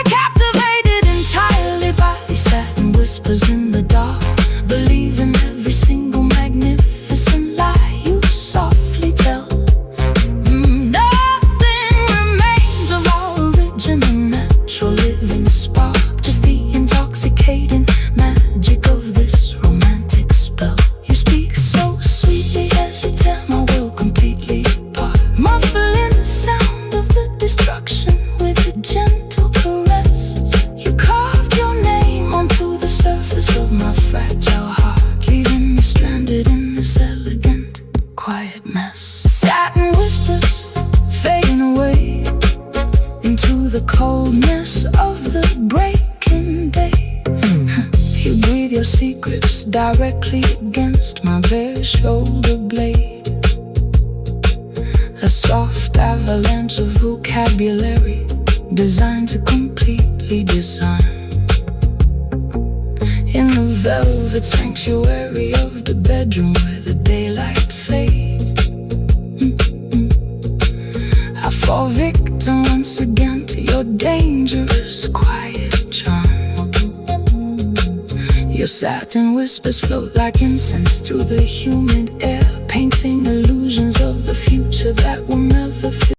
Captivated entirely by these satin whispers in the dark, believe in every single magnificent lie you softly tell. Nothing remains of our original natural living spark, just the intoxicating magic of this romantic spell. You speak so sweetly as you tear my will completely apart, muffling the sound of the destruction with a gentle caress. You carved your name onto the surface of my fragile heart, leaving me stranded in this elegant, quiet mess. Satin whispers fading away into the coldness of the breaking day. You breathe your secrets directly against my bare shoulder blade, a soft avalanche of vocabulary designed to completely disarm. In the velvet sanctuary of the bedroom where the daylight fades, I fall victim once again to your dangerous quiet charm. Your satin whispers float like incense through the humid air, painting illusions of the future that will never feel.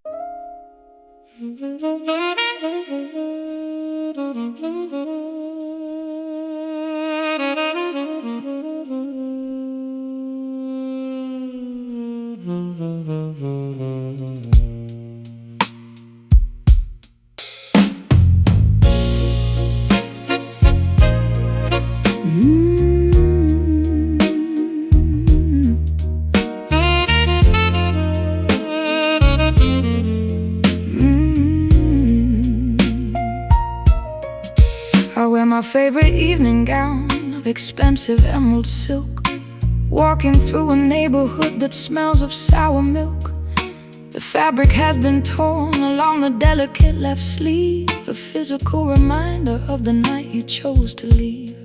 I wear my favorite evening gown of expensive emerald silk, walking through a neighborhood that smells of sour milk. The fabric has been torn along the delicate left sleeve, a physical reminder of the night you chose to leave.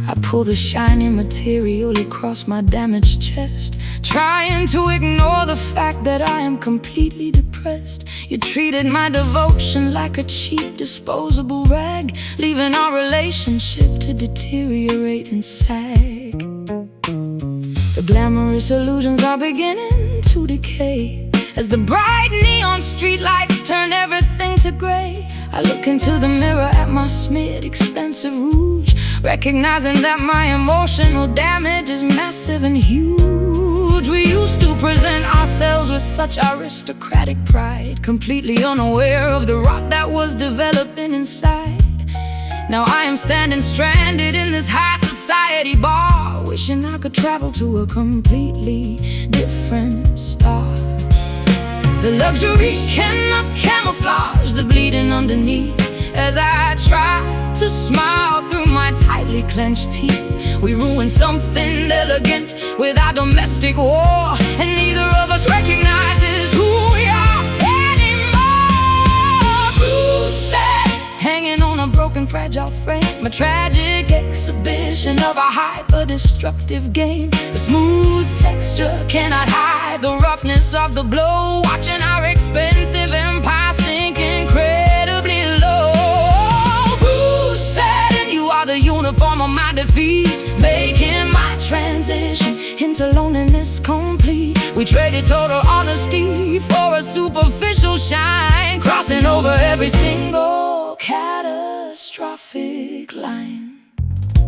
I pull the shiny material across my damaged chest, trying to ignore the fact that I am completely depressed. You treated my devotion like a cheap, disposable rag, leaving our relationship to deteriorate and sag. The glamorous illusions are beginning to decay as the bright neon streetlights turn everything to gray. I look into the mirror at my smeared expensive rouge, recognizing that my emotional damage is massive and huge. We used to present ourselves with such aristocratic pride, completely unaware of the rot that was developing inside. Now I am standing stranded in this high society bar, wishing I could travel to a completely different star. The luxury cannot camouflage the bleeding underneath, as I try to smile through my tightly clenched teeth. We ruined something elegant with our domestic war, and neither of us recognizes who we are anymore. Bruised, hanging on a broken, fragile frame, a tragic exhibition of a hyper-destructive game. The smooth texture cannot hide the roughness of the blow, watching our expensive empire sink incredibly low. Bruised, and you are the uniform of my defeat, making my transition into loneliness complete. We traded total honesty for a superficial shine, crossing over every single catastrophic line.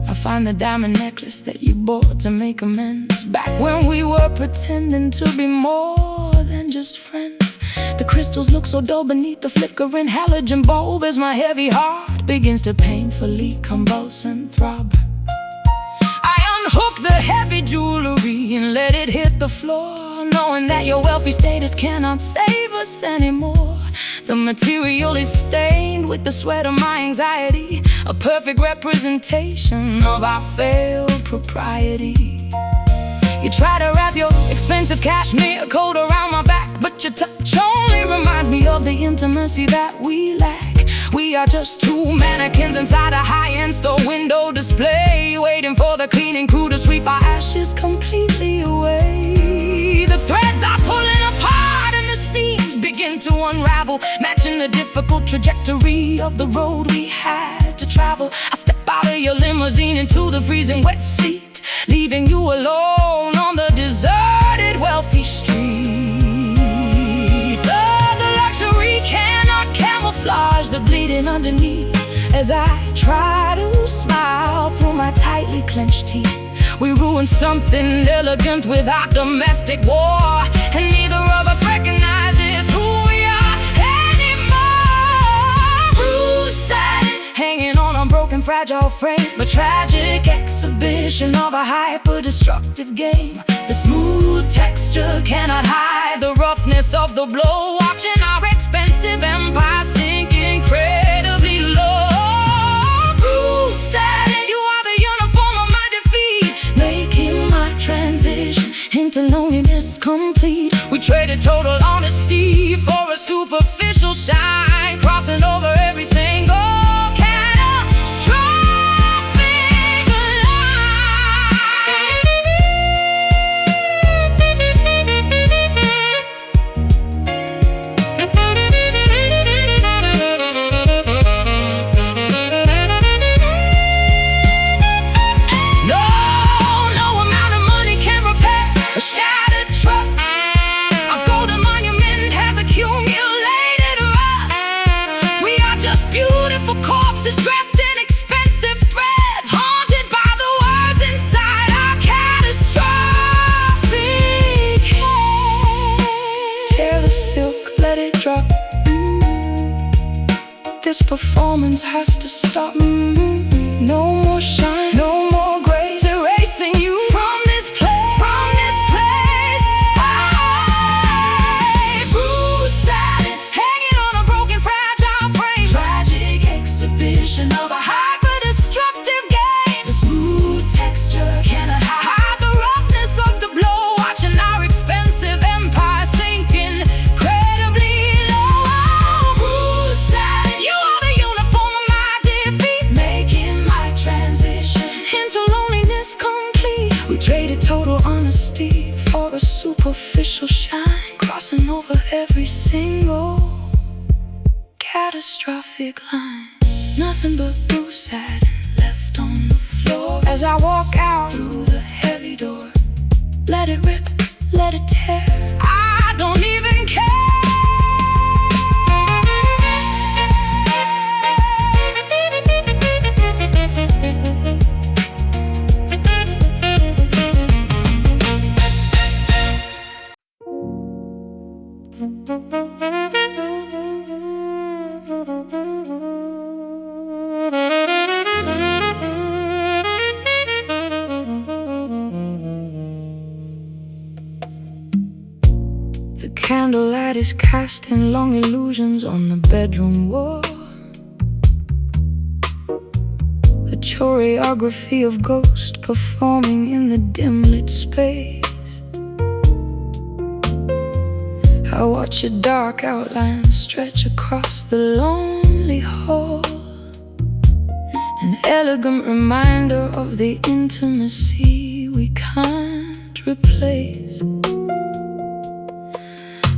I find the diamond necklace that you bought to make amends, back when we were pretending to be more than just friends. The crystals look so dull beneath the flickering halogen bulb, as my heavy heart begins to painfully convulse and throb. I unhook the heavy jewelry and let it hit the floor, knowing that your wealthy status cannot save us anymore. The material is stained with the sweat of my anxiety, a perfect representation of our failed propriety. You try to wrap your expensive cashmere coat around my back, but your touch only reminds me of the intimacy that we lack. are just two mannequins inside a high-end store window display, waiting for the cleaning crew to sweep our ashes completely away. The threads are pulling apart and the seams begin to unravel, matching the difficult trajectory of the road we had to travel. I step out of your limousine into the freezing wet sleet, leaving you alone on the deserted wealthy street. The luxury cannot camouflage the bleeding underneath. As I try to smile through my tightly clenched teeth, we ruined something elegant with our domestic war, and neither of us recognizes who we are anymore. Bruised, satin, hanging on a broken, fragile frame, a tragic exhibition of a hyper-destructive game. The smooth texture cannot hide the roughness of the blow, watching our expensive empire sink incredibly low. Bruised, satin, you are the uniform of my defeat, making my transition into loneliness complete. We traded total honesty for a superficial shine, crossing over every single corpses dressed in expensive threads, haunted by the words inside our catastrophic head. Tear the silk, let it drop. This performance has to stop. No more shine, no more grace, erasing you from this place, from this place. Bruised, satin, hanging on a broken, fragile frame, tragic exhibition of a hyper-destructive game. The smooth texture cannot hide the roughness of the blow, watching our expensive empire sink incredibly low. Bruised, satin, you are the uniform of my defeat, making my transition into loneliness complete. We traded total honesty for a superficial shine, crossing over every single catastrophic line. Nothing but bruised satin left on the floor as I walk out through the heavy door. Let it rip, let it tear, I don't even care. The candlelight is casting long illusions on the bedroom wall, a choreography of ghosts performing in the dim lit space. I watch a dark outline stretch across the lonely hall, an elegant reminder of the intimacy we can't replace.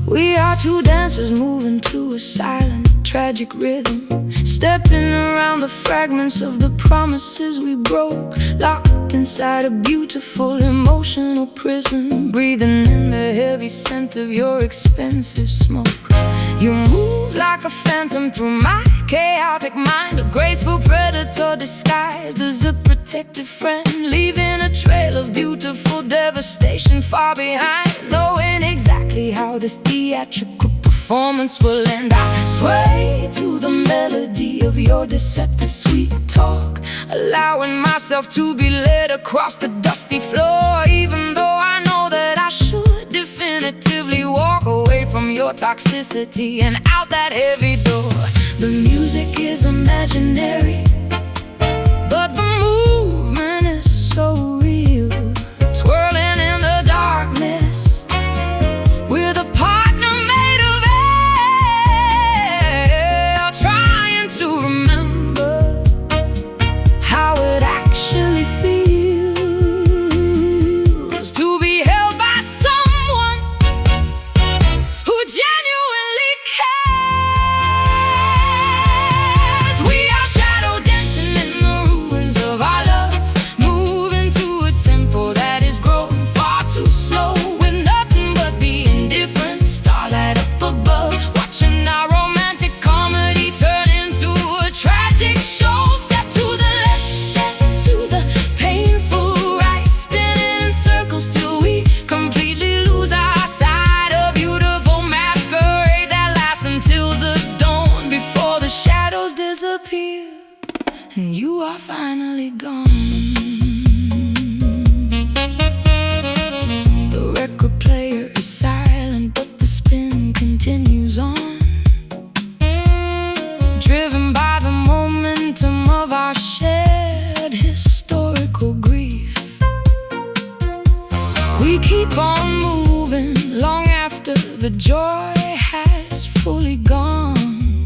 We are two dancers moving to a silent, tragic rhythm, stepping around the fragments of the promises we broke, locked inside a beautiful emotional prison, breathing in the heavy scent of your expensive smoke. You move like a phantom through my chaotic mind, a graceful predator disguised as a protective friend, leaving a trail of beautiful devastation far behind, knowing exactly how this theatrical performance will end. I sway to the melody of your deceptive sweet talk, allowing myself to be led across the dusty floor, even though I know that I should definitively walk away from your toxicity and out that heavy door. The music is imaginary, but the movement is so real, twirling in the darkness with a partner made of air, trying to remember and you are finally gone. The record player is silent, but the spin continues on, driven by the momentum of our shared historical grief. We keep on moving long after the joy has fully gone,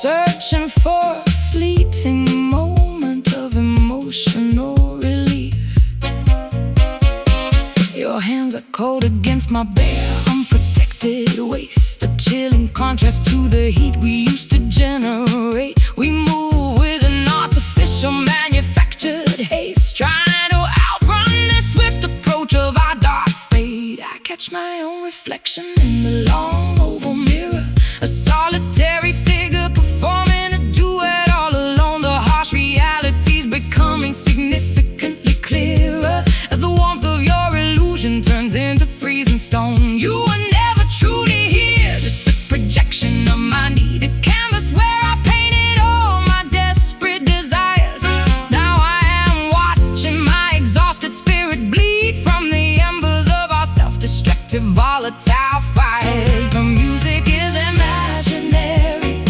searching for a fleeting moment of emotional relief. Your hands are cold against my bare, unprotected waist, a chilling contrast to the heat we used to generate. We move with an artificial manufactured haste, trying to outrun the swift approach of our dark fate. I catch my own reflection in the long oval mirror, a solitary figure performing a duet all alone. The harsh reality's becoming significantly clearer as the warmth of your illusion turns into freezing stone. You were never truly here, just a projection of my needed canvas where I painted all my desperate desires. Now I am watching my exhausted spirit bleed from the embers of our self-destructive volatile fires. The music is imaginary,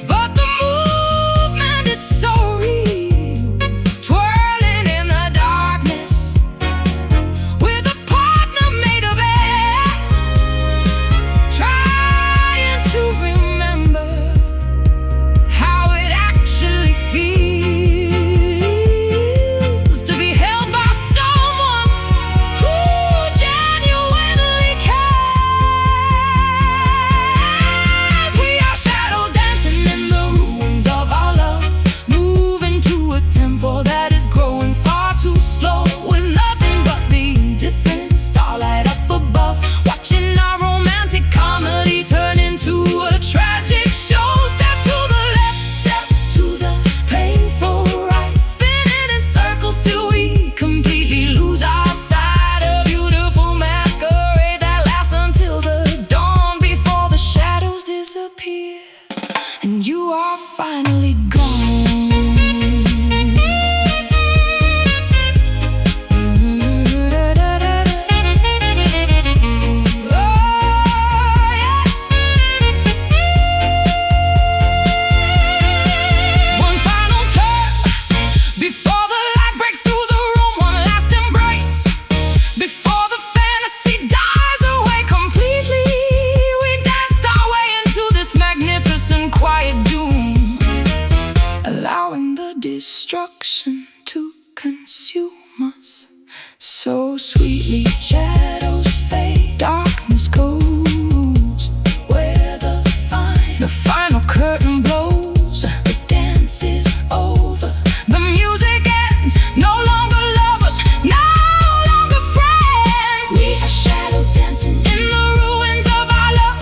but the movement is so real, twirling in the darkness with a partner made of air, trying to remember how it actually feels to be held by someone who genuinely cares. We are shadow dancing in the ruins of our love, moving to a tempo that is growing far too slow, with nothing but the indifferent starlight up above, watching our romantic comedy turn into a tragic show. Step to the left, step to the painful right, spinning in circles till we completely lose our sight. A beautiful masquerade that lasts until the dawn, before the shadows disappear and you are finally gone. One final turn before the light breaks through the room, one last embrace before the fantasy dies away completely. We danced our way into this magnificent quiet doom, allowing the destruction to consume us so sweetly. Shadows fade, darkness goes where the final curtain blows. The dance is over, the music ends. No longer lovers, no longer friends. We are shadow dancing in the ruins of our love,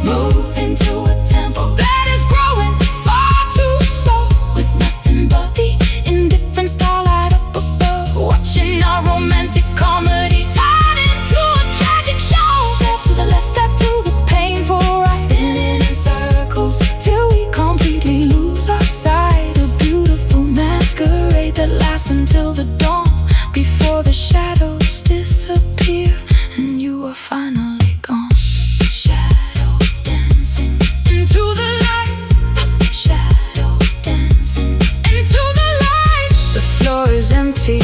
moving to a tempo that is growing far too slow, with nothing but the indifferent starlight up above, watching our romantic comedy turn into a tragic show. Step to the left, step to the painful right, spinning in circles till we completely lose our sight. A beautiful masquerade that lasts until the dawn, before the shadows disappear and you are finally gone. Shadow dancing into the light, shadow dancing into the light. The floor is empty,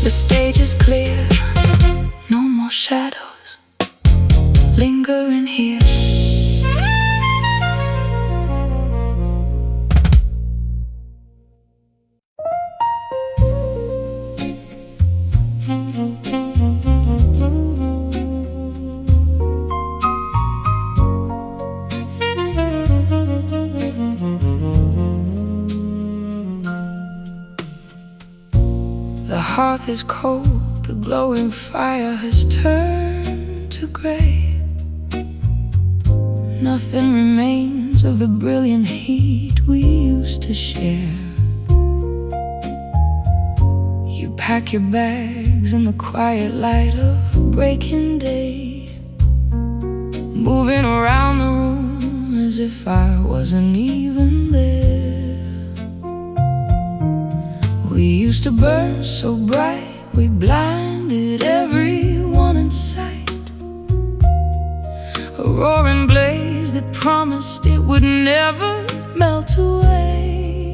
the stage is clear, no more shadows lingering here. The hearth is cold, the glowing fire has turned to gray. Nothing remains of the brilliant heat we used to share. You pack your bags in the quiet light of breaking day, moving around the room as if I wasn't even there. used to burn so bright, we blinded everyone in sight. A roaring blaze that promised it would never melt away.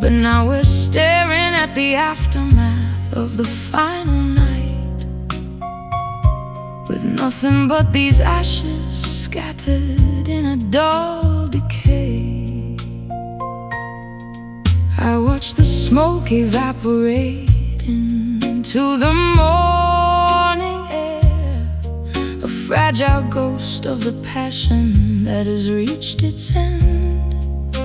But now we're staring at the aftermath of the final night, with nothing but these ashes scattered in a dull decay. I watch the smoke evaporate into the morning air, a fragile ghost of the passion that has reached its end.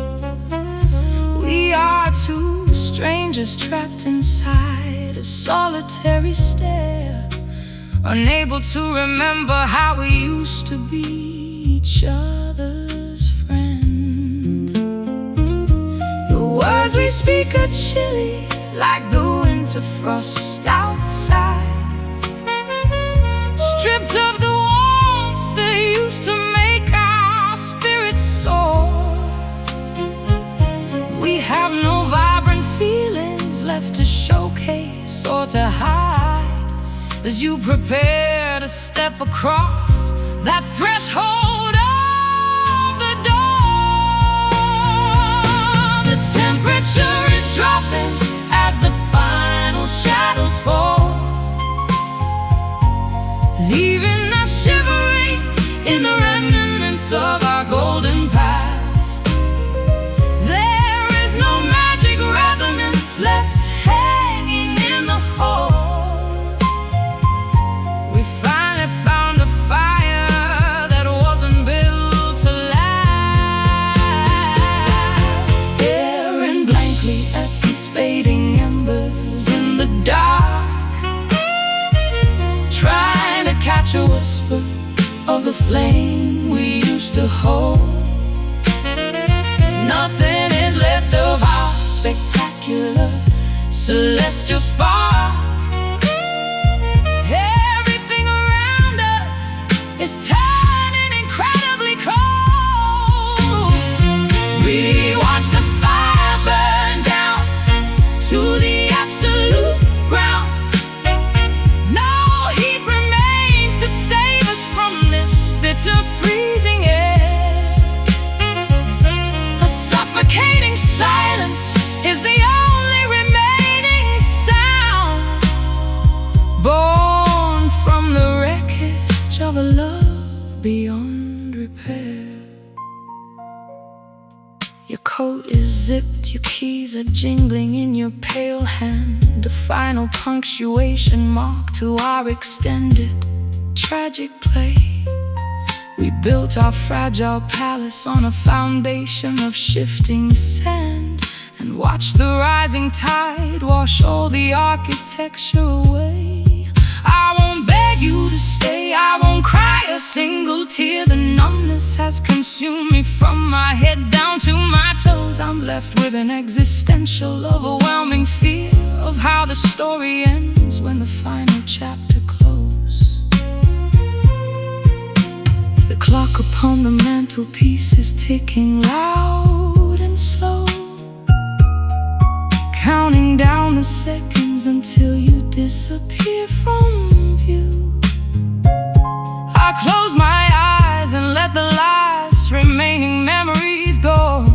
We are two strangers trapped inside a solitary stare, unable to remember how we used to be each other's friend. The words we speak are chilly, like the winter frost outside, stripped of the warmth that used to make our spirits soar. We have no vibrant feelings left to showcase or to hide, as you prepare to step across that threshold of the door. The temperature is dropping as the final shadows fall, leaving us shivering in the remnants of our golden past. There is no magic resonance left hanging in the hall. Fading embers in the dark, trying to catch a whisper of the flame we used to hold. Nothing is left of our spectacular celestial spark. Everything around us is turning incredibly cold. We watch the fire burn down to the absolute ground. No heat remains to save us from this bitter freezing air. A suffocating silence is the only remaining sound, born from the wreckage of a love beyond repair. Your coat is zipped, your keys are jingling in your pale hand, a final punctuation mark to our extended tragic play. We built our fragile palace on a foundation of shifting sand, and watched the rising tide wash all the architecture away. I won't beg you to stay, I won't cry a single tear. The numbness has consumed me from my head down to my toes. I'm left with an existential, overwhelming fear of how the story ends when the final chapter closes. The clock upon the mantelpiece is ticking loud and slow, counting down the seconds until you disappear from view. I close my eyes and let the last remaining memories go,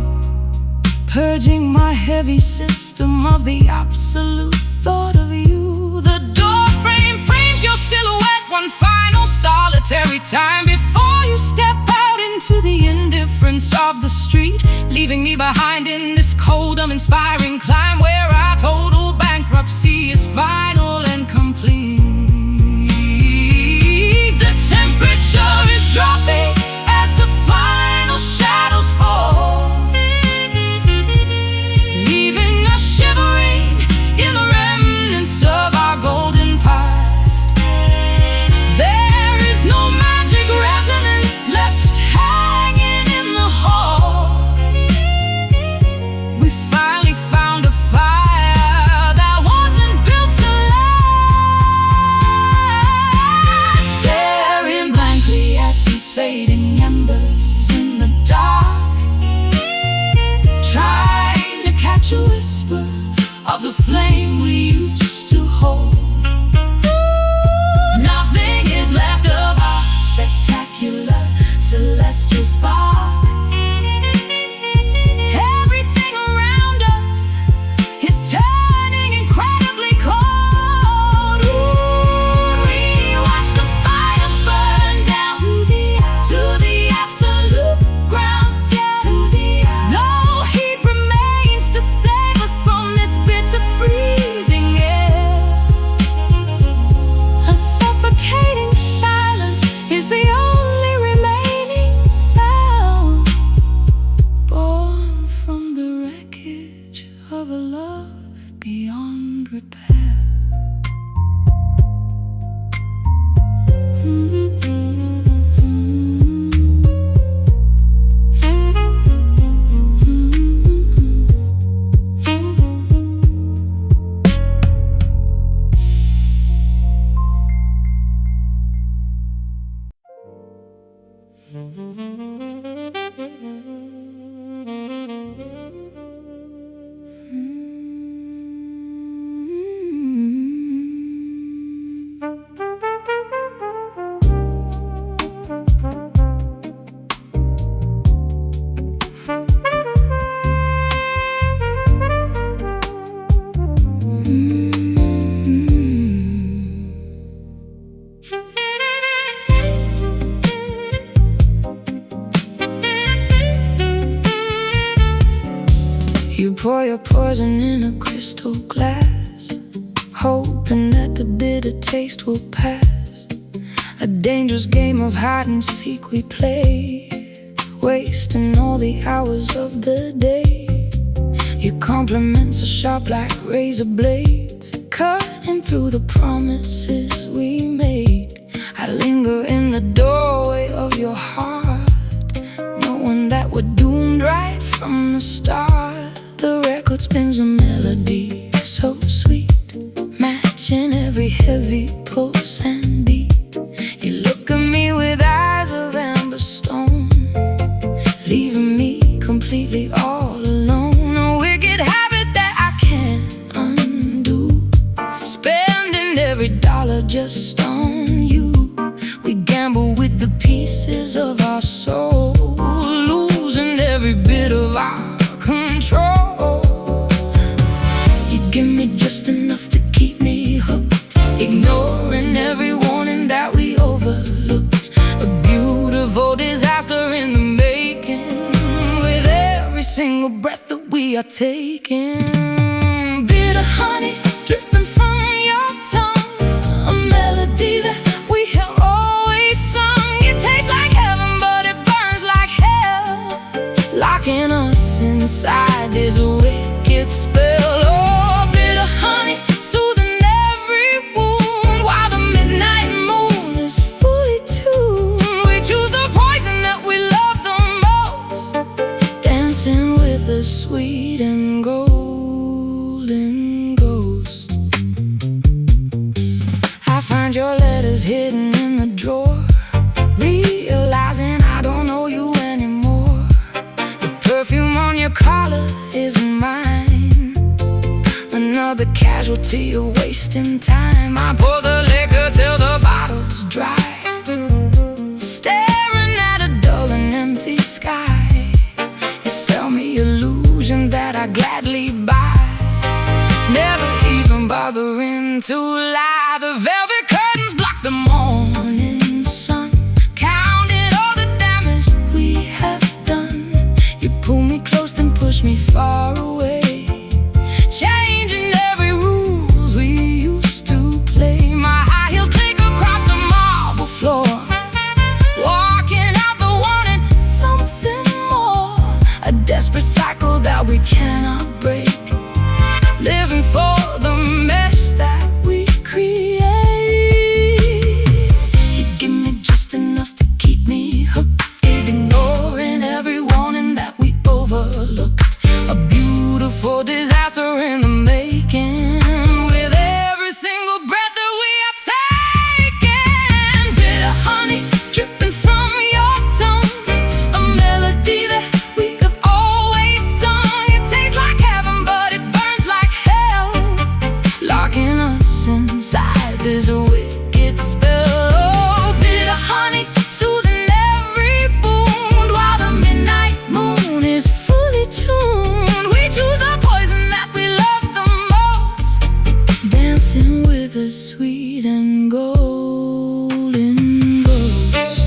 purging my heavy system of the absolute thought of you. The door frame frames your silhouette one final solitary time before you step out into the indifference of the street, leaving me behind in this cold, uninspiring climb where our total bankruptcy is final and complete. The temperature is dropping as the final shadows fall, leaving us shivering in the remnants of our golden past. There is no magic resonance left hanging in the hall. We finally found a fire You pour your poison in a crystal glass, hoping that the bitter taste will pass. A dangerous game of hide and seek we play, wasting all the hours of the day. Your compliments are sharp like razor blades, cutting through the promises we made. I linger in the doorway of your heart, knowing that we're doomed right from the start. The record spins a melody so sweet, matching every heavy pulse and beat. You look at me with eyes of amber stone, leaving me completely all alone. A wicked habit that I can't undo, spending every dollar just on you. We gamble with the pieces of our soul, losing every bit of our control. You give me just enough to keep me hooked, ignoring every warning that we overlooked. A beautiful disaster in the making, with every single breath that we are taking. Bitter honey dripping from your tongue, a melody that we have always sung. It tastes like heaven, but it burns like hell, locking us inside this wicked spell. Oh, bitter honey, soothing every wound, while the midnight moon is fully tuned. We choose the poison that we love the most, dancing with a sweet and golden ghost. I find your letters hidden in the drawer, realizing I don't know you anymore. The perfume on your collar isn't mine, another casualty of wasting time. I pour the liquor till the bottle's dry, staring at a dull and empty sky. You sell me illusion that I gladly buy, never even bothering to lie. The velvet curtains block the morning sun, counting all the damage we have done. You pull me close then push me far away, changing every rules we used to play. My high heels click across the marble floor, walking out the wanting something more. A desperate cycle that we cannot break, living for the mess that we create. You give me just enough to keep me hooked, ignoring every warning that we overlooked. A beautiful disaster in the making, with every single breath that we are taking. Bitter honey dripping from your tongue, a melody that we have always sung. It tastes like heaven, but it burns like hell, locking us inside this wicked spell. Oh, bitter honey, soothing every wound, while the midnight moon is fully tuned. We choose the poison that we love the most, dancing with a sweet and golden ghost.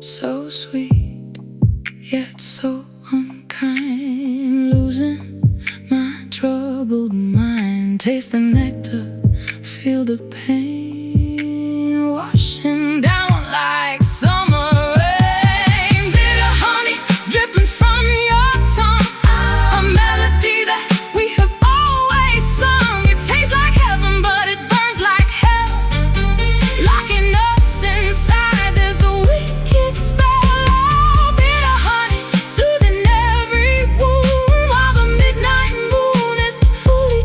So sweet, yet so unkind, losing my troubled mind. Taste the nectar, feel the pain, washing down like summer rain. Bitter honey dripping from your tongue, a melody that we have always sung. It tastes like heaven, but it burns like hell, locking us inside this wicked spell. Oh, bitter honey, soothing every wound, while the midnight moon is fully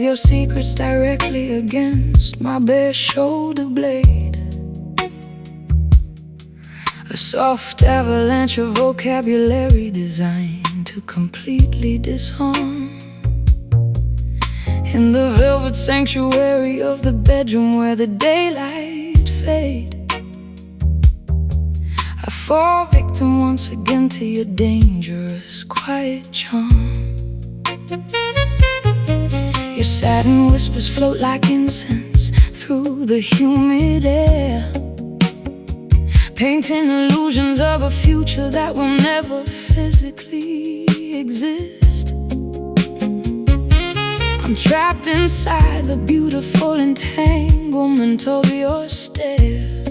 your secrets directly against my bare shoulder blade. A soft avalanche of vocabulary designed to completely disarm. In the velvet sanctuary of the bedroom where the daylight fade, I fall victim once again to your dangerous quiet charm. Your satin whispers float like incense through the humid air, painting illusions of a future that will never physically exist. I'm trapped inside the beautiful entanglement of your stare,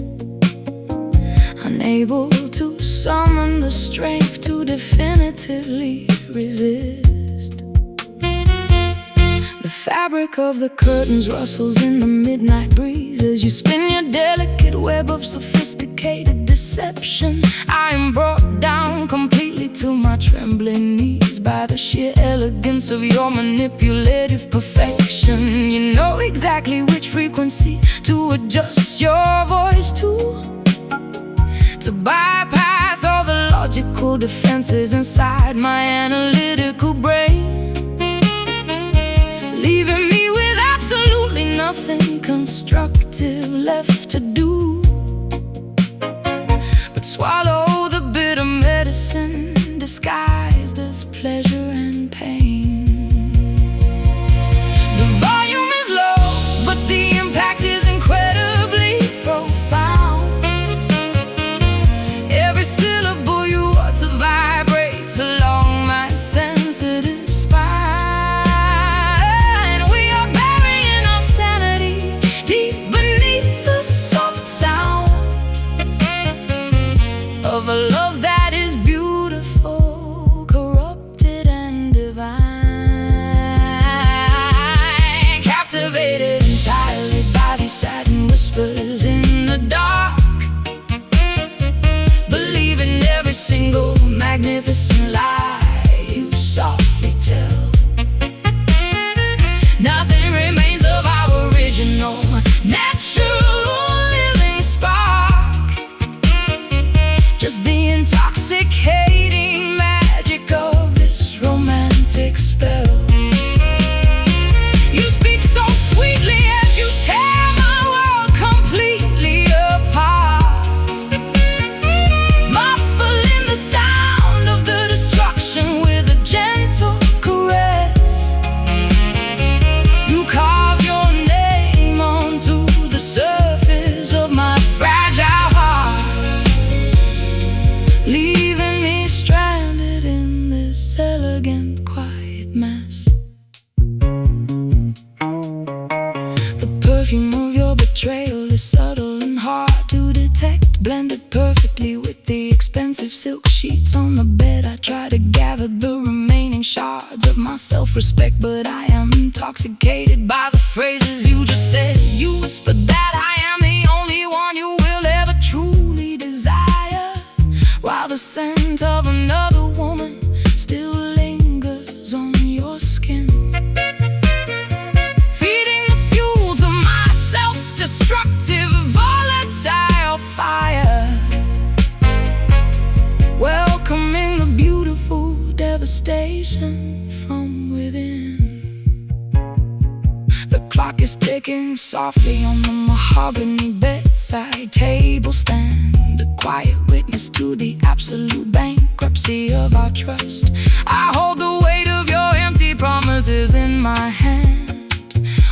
unable to summon the strength to definitively resist. The fabric of the curtains rustles in the midnight breeze as you spin your delicate web of sophisticated deception. I am brought down completely to my trembling knees by the sheer elegance of your manipulative perfection. You know exactly which frequency to adjust your voice to bypass all the logical defenses inside my analytical brain, leaving me with absolutely nothing constructive left to do but swallow the bitter medicine disguised as pleasure and pain. The volume is low, but the impact is incredibly profound. Every syllable you utter vibrates along my sensitive spine. We are burying our sanity deep beneath the soft sound of a love that is beautiful, corrupted and divine. Captivated entirely by these satin whispers in the dark, believe in every single magnificent lie you softly tell. Nothing remains of our original, natural living spark, just the intoxicating magic of this romantic spell. You speak so sweetly as you tear my world completely apart, muffling the sound of the destruction with a gentle caress. You carve your name onto the surface of my fragile heart, leaving me stranded in this elegant, quiet mess. The perfume of your betrayal is subtle and hard to detect, blended perfectly with the expensive silk sheets on the bed. I try to gather the remaining shards of my self-respect, but I am intoxicated by the phrases you just said. You whispered that I am the only one you will ever truly desire, while the scent of another woman still lingers on your skin, feeding the fuel to my self-destructive, volatile fire, welcoming the beautiful devastation from within. The clock is ticking softly on the mahogany bedside table stand, a quiet witness to the absolute bankruptcy of our trust. I hold the weight of your empty promises in my hand,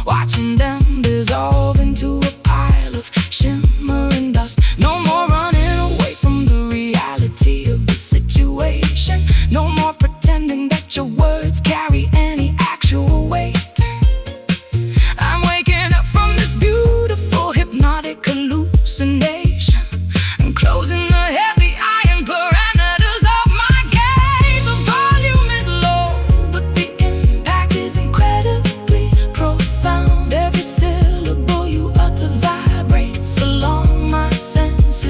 watching them dissolve into a pile of shimmering dust. No more running away from the reality of the situation, no more pretending that your words carry any actual weight. I'm waking up from this beautiful hypnotic hallucination and closing the heavy iron parameters of my gaze. The volume is low, but the impact is incredibly profound. Every syllable you utter vibrates along my senses.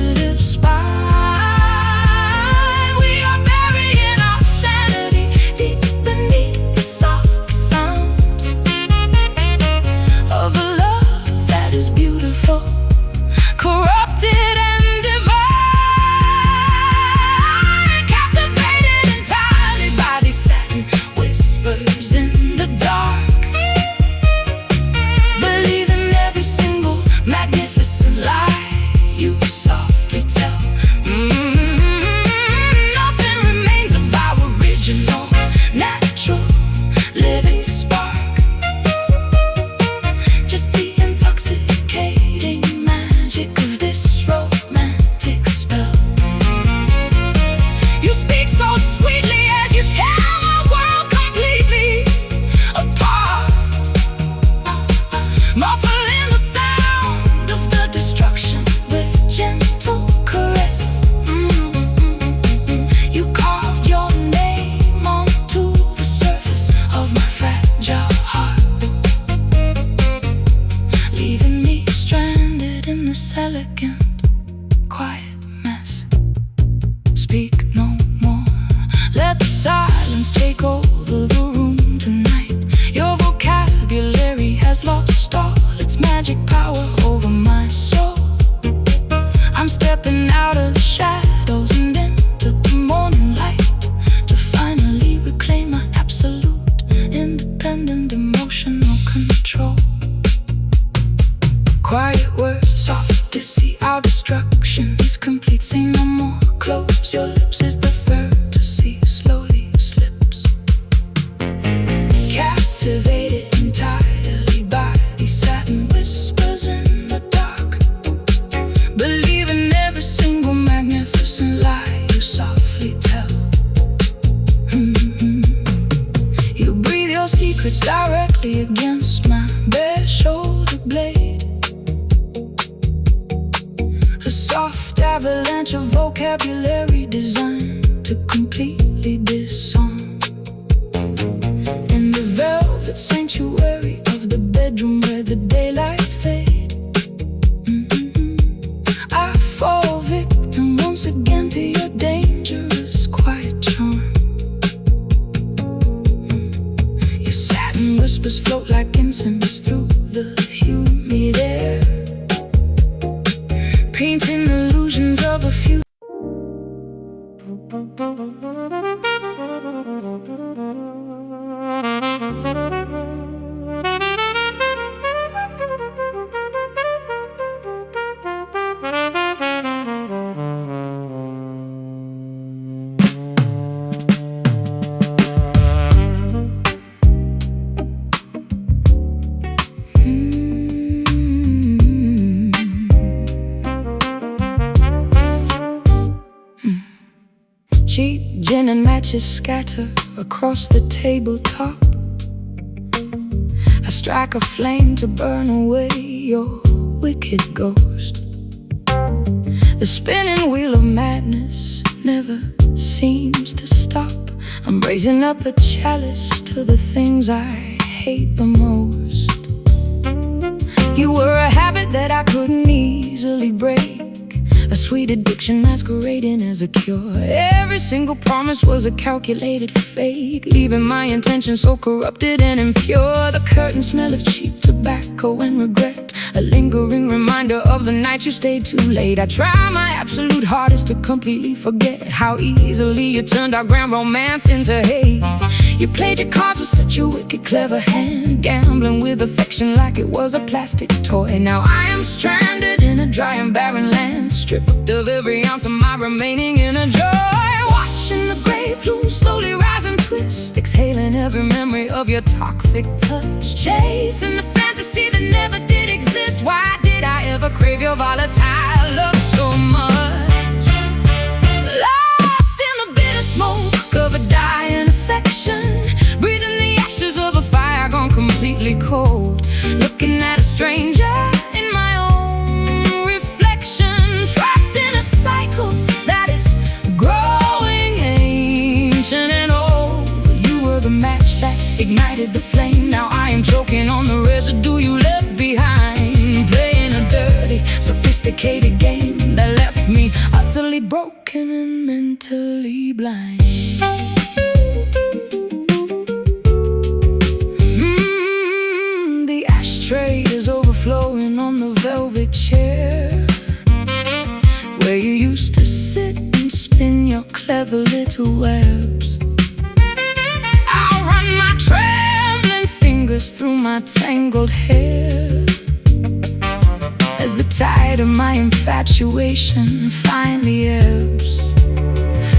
speak no more. Let the silence take over the room tonight. Your vocabulary has lost all its magic power over my soul. I'm stepping out of the shadows and into the morning light to finally reclaim my absolute, independent emotional control. Quiet words, soft to see our destruction is complete. Say no more, close your lips as the fantasy slowly slips. Captivated entirely by these satin whispers in the dark. Believe in every single magnificent lie you softly tell. You breathe your secrets directly against my bare shoulder blade. A soft avalanche of vocabulary designed to completely disarm. In the velvet sanctuary of the bedroom where the daylight fades, I fall victim once again to your dangerous quiet charm. Your satin whispers float like incense through the humid air, painting illusions of a future. Cheap gin and matches scatter across the tabletop. I strike a flame to burn away your wicked ghost. The spinning wheel of madness never seems to stop. I'm raising up a chalice to the things I hate the most. You were a habit that I couldn't easily break, a sweet addiction masquerading as a cure. Every single promise was a calculated fake, leaving my intentions so corrupted and impure. The curtain smell of cheap tobacco and regret, a lingering reminder of the night you stayed too late. I try my absolute hardest to completely forget how easily you turned our grand romance into hate. You played your cards with such a wicked clever hand, gambling with affection like it was a plastic toy. Now I am stranded in a dry and barren land, stripped of every ounce of my remaining inner joy. Watching the gray plume slowly rise and twist, exhaling every memory of your toxic touch, chasing the fantasy that never did exist. Why did I ever crave your volatile love so much? Lost in the bitter smoke of a dying affection, breathing the ashes of a fire gone completely cold, looking at a stranger in my own reflection, trapped in a cycle that is growing ancient and old. You were the match that ignited the flame. Now I am choking on the residue you left behind, playing a dirty, sophisticated game that left me utterly broken and mentally blind. The ashtray is overflowing on the velvet chair where you used to sit and spin your clever little webs. I'll run my trembling fingers through my tangled hair as the tide of my infatuation finally ebbs.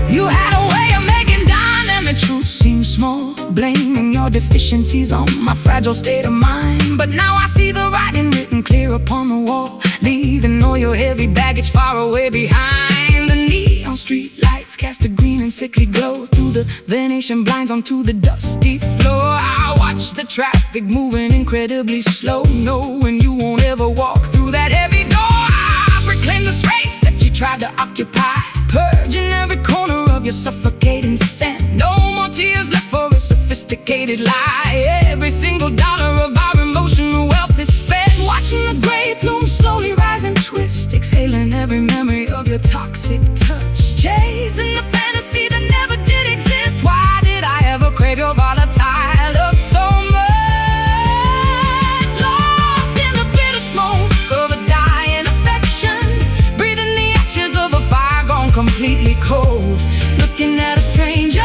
You had a way of making dynamic truth seem small, blaming your deficiencies on my fragile state of mind. But now I see the writing written clear upon the wall, leaving all your heavy baggage far away behind. The neon street lights cast a green and sickly glow through the Venetian blinds onto the dusty floor. I watch the traffic moving incredibly slow, knowing you won't ever walk through that heavy door. I reclaim the space that you tried to occupy, purging every corner of your suffocating sand. No more tears left for a sophisticated lie. Every single dollar of our emotional wealth is spent, watching the gray plume slowly rise and twist, exhaling every memory of your toxic touch, chasing the cold, looking at a stranger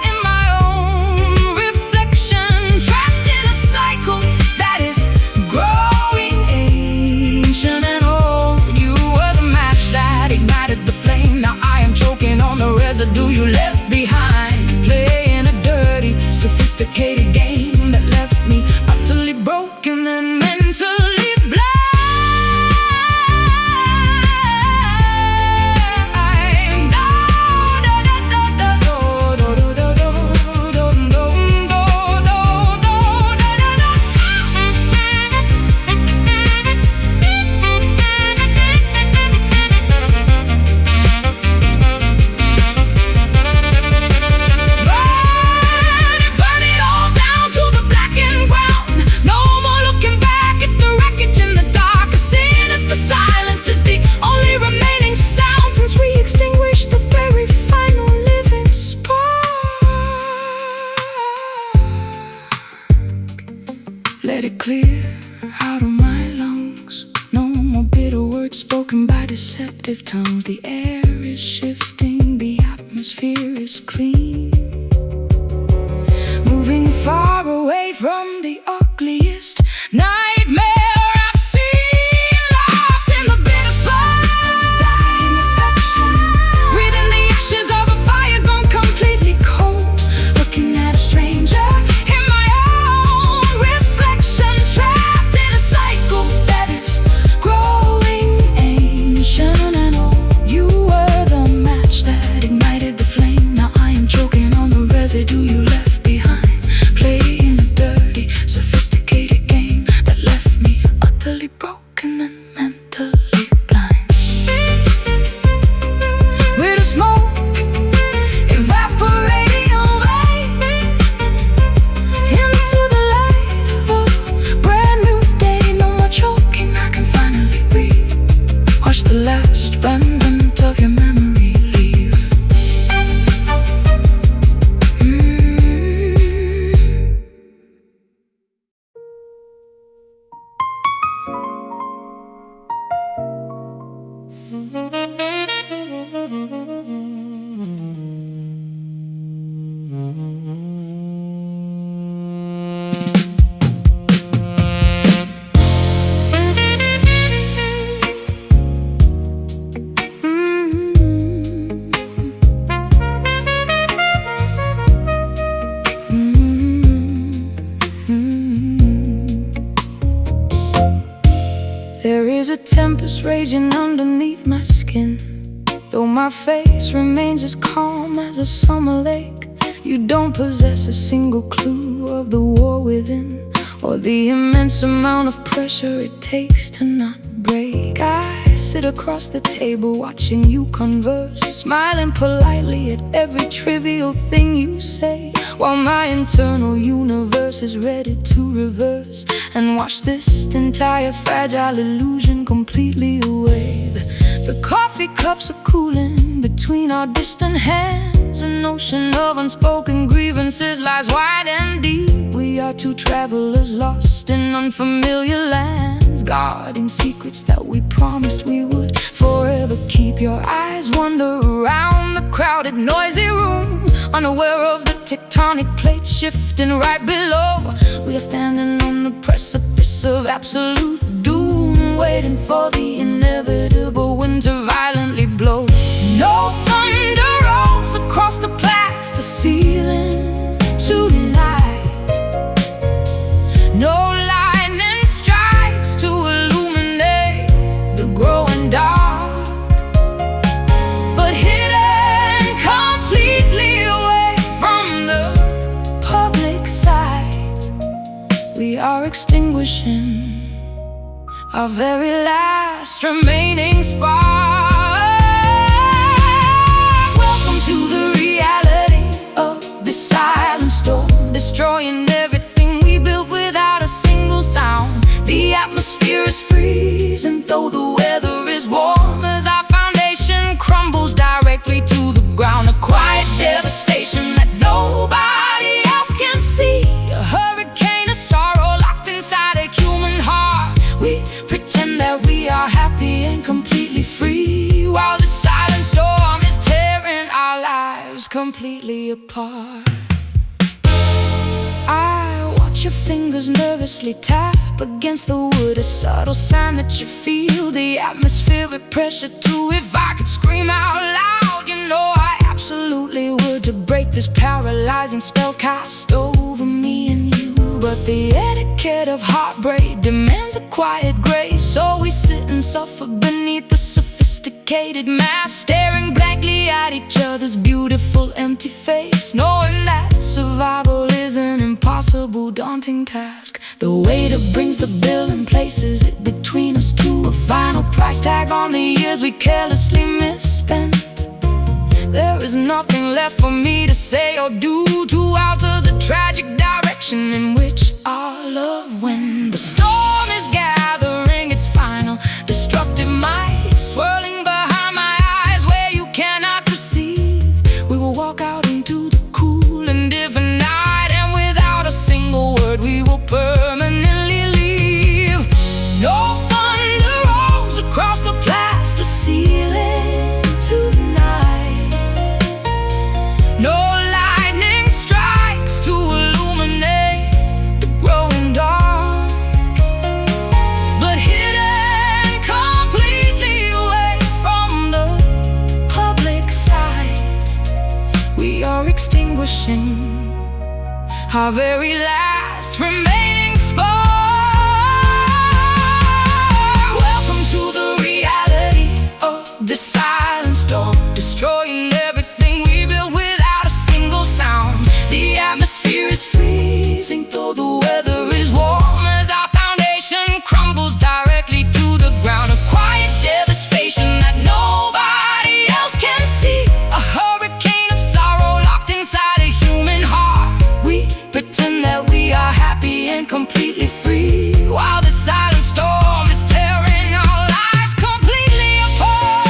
in my own reflection, trapped in a cycle that is growing ancient and old. You were the match that ignited the flame. Now I am choking on the residue you left behind, playing a dirty, sophisticated game that left me utterly broken and mentally blind. Let it clear out of my lungs. No more bitter words spoken by deceptive tongues. The air is shifting, the atmosphere is clean, moving far away from the ugliest nightmare I've seen. Lost in the bitter spark, dying affection, breathing the ashes of a fire gone completely cold, looking at a stranger in my own reflection, trapped in a cycle that is growing ancient and old. You were the match that ignited the flame. Now I am choking on the residue you left behind, playing a dirty, sophisticated game that left me utterly broken and mentally blind. With the smoke evaporating away into the light of a brand new day. No more choking, I can finally breathe. Watch the last remnant of your memory leave. There is a tempest raging underneath my skin, though my face remains as calm as a summer lake. You don't possess a single clue of the war within, or the immense amount of pressure it takes to not break. I sit across the table watching you converse, smiling politely at every trivial thing you say, while my internal universe is ready to reverse and wash this entire fragile illusion completely away. The coffee cups are cooling between our distant hands. An ocean of unspoken grievances lies wide and deep. We are two travelers lost in unfamiliar lands, guarding secrets that we promised we would forever keep. Your eyes wander around the crowded, noisy room, unaware of the tectonic plates shifting right below. We are standing on the precipice of absolute doom, waiting for the inevitable wind to violently blow. No thunder rolls across the plaster ceiling tonight. No lightning strikes to illuminate the growing dark, but hidden completely away from the public sight, we are extinguishing our very last remaining spark. Welcome to the reality of this silent storm, destroying everything we built without a single sound. The atmosphere is freezing, though the weather is warm, as our foundation crumbles directly to the ground. A quiet devastation that nobody else can see, a hurricane of sorrow locked inside a human heart. We pretend that we are happy and completely free, while the silent storm is tearing completely apart. I watch your fingers nervously tap against the wood, a subtle sign that you feel the atmospheric pressure too. If I could scream out loud, you know I absolutely would, to break this paralyzing spell cast over me and you. But the etiquette of heartbreak demands a quiet grace, so we sit and suffer beneath the sophisticated mask, staring blankly at each other's beautiful empty face, knowing that survival is an impossible, daunting task. The waiter brings the bill and places it between us two, a final price tag on the years we carelessly misspent. There is nothing left for me to say or do to alter the tragic direction in which our love went. The storm is gathering its final destructive might, swirling behind my eyes where you cannot perceive. We will walk out into the cool and different night, and without a single word we will permanently leave. No thunder rolls across the plaster ceiling tonight. No lightning strikes to illuminate the growing dark. But hidden completely away from the public sight, we are extinguishing our very last remaining spark. Welcome to the reality of this silent storm, destroying everything we built without a single sound. The atmosphere is freezing, though the weather is warm, as our foundation crumbles directly to the ground. A quiet devastation that nobody else can see, a hurricane of sorrow locked inside a human heart. We pretend that we are happy and completely free, while the silent storm is tearing our lives completely apart.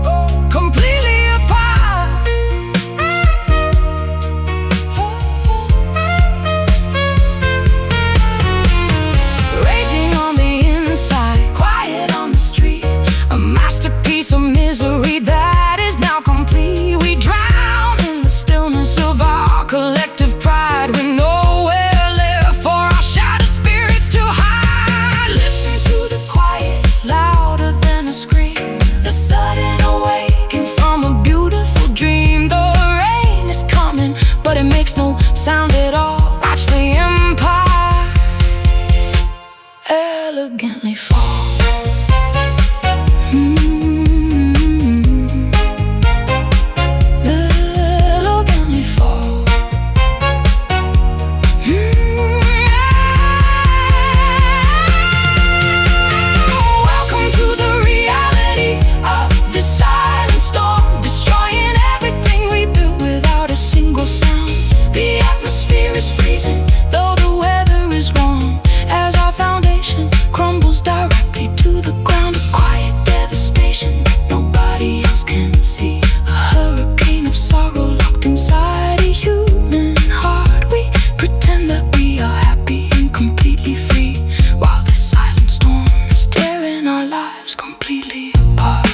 Oh, completely apart. Raging on the inside, quiet on the street, a masterpiece of misery that is now complete. We drown in the stillness of our collective pride, with nowhere left for our shattered spirits to hide. Listen to the quiet, it's louder than a scream, the sudden awakening from a beautiful dream. The rain is coming, but it makes no sound at all. Watch the empire elegantly fall. Elegantly fall. Welcome to the reality of this silent storm, destroying everything we built without a single sound. The atmosphere is freezing, though the weather is warm, as our foundation crumbles directly to the ground. A quiet devastation that nobody else can see, a hurricane of sorrow locked inside a human heart. We pretend that we are happy and completely free, while the silent storm is tearing our lives completely apart.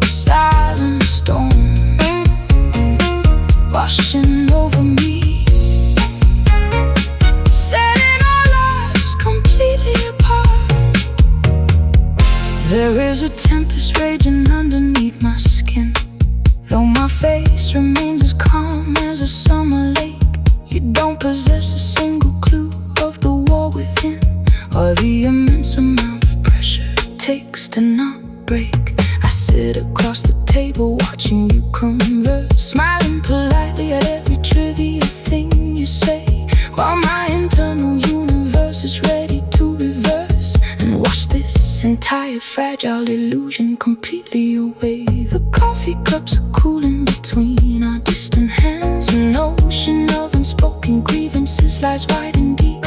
Silent storm washing over me, setting our lives completely apart. There is a tempest raging underneath my skin, though my face remains as calm as a summer lake. You don't possess a single clue of the war within, or the immense amount of pressure it takes to not break. I sit across the table watching you converse, smiling politely at every trivial thing you say, while my internal universe is ready to reverse and wash this entire fragile illusion completely away. The coffee cups are cooling between our distant hands, an ocean of unspoken grievances lies wide and deep.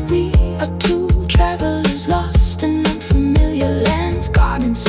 We are two travelers lost in unfamiliar lands, gardens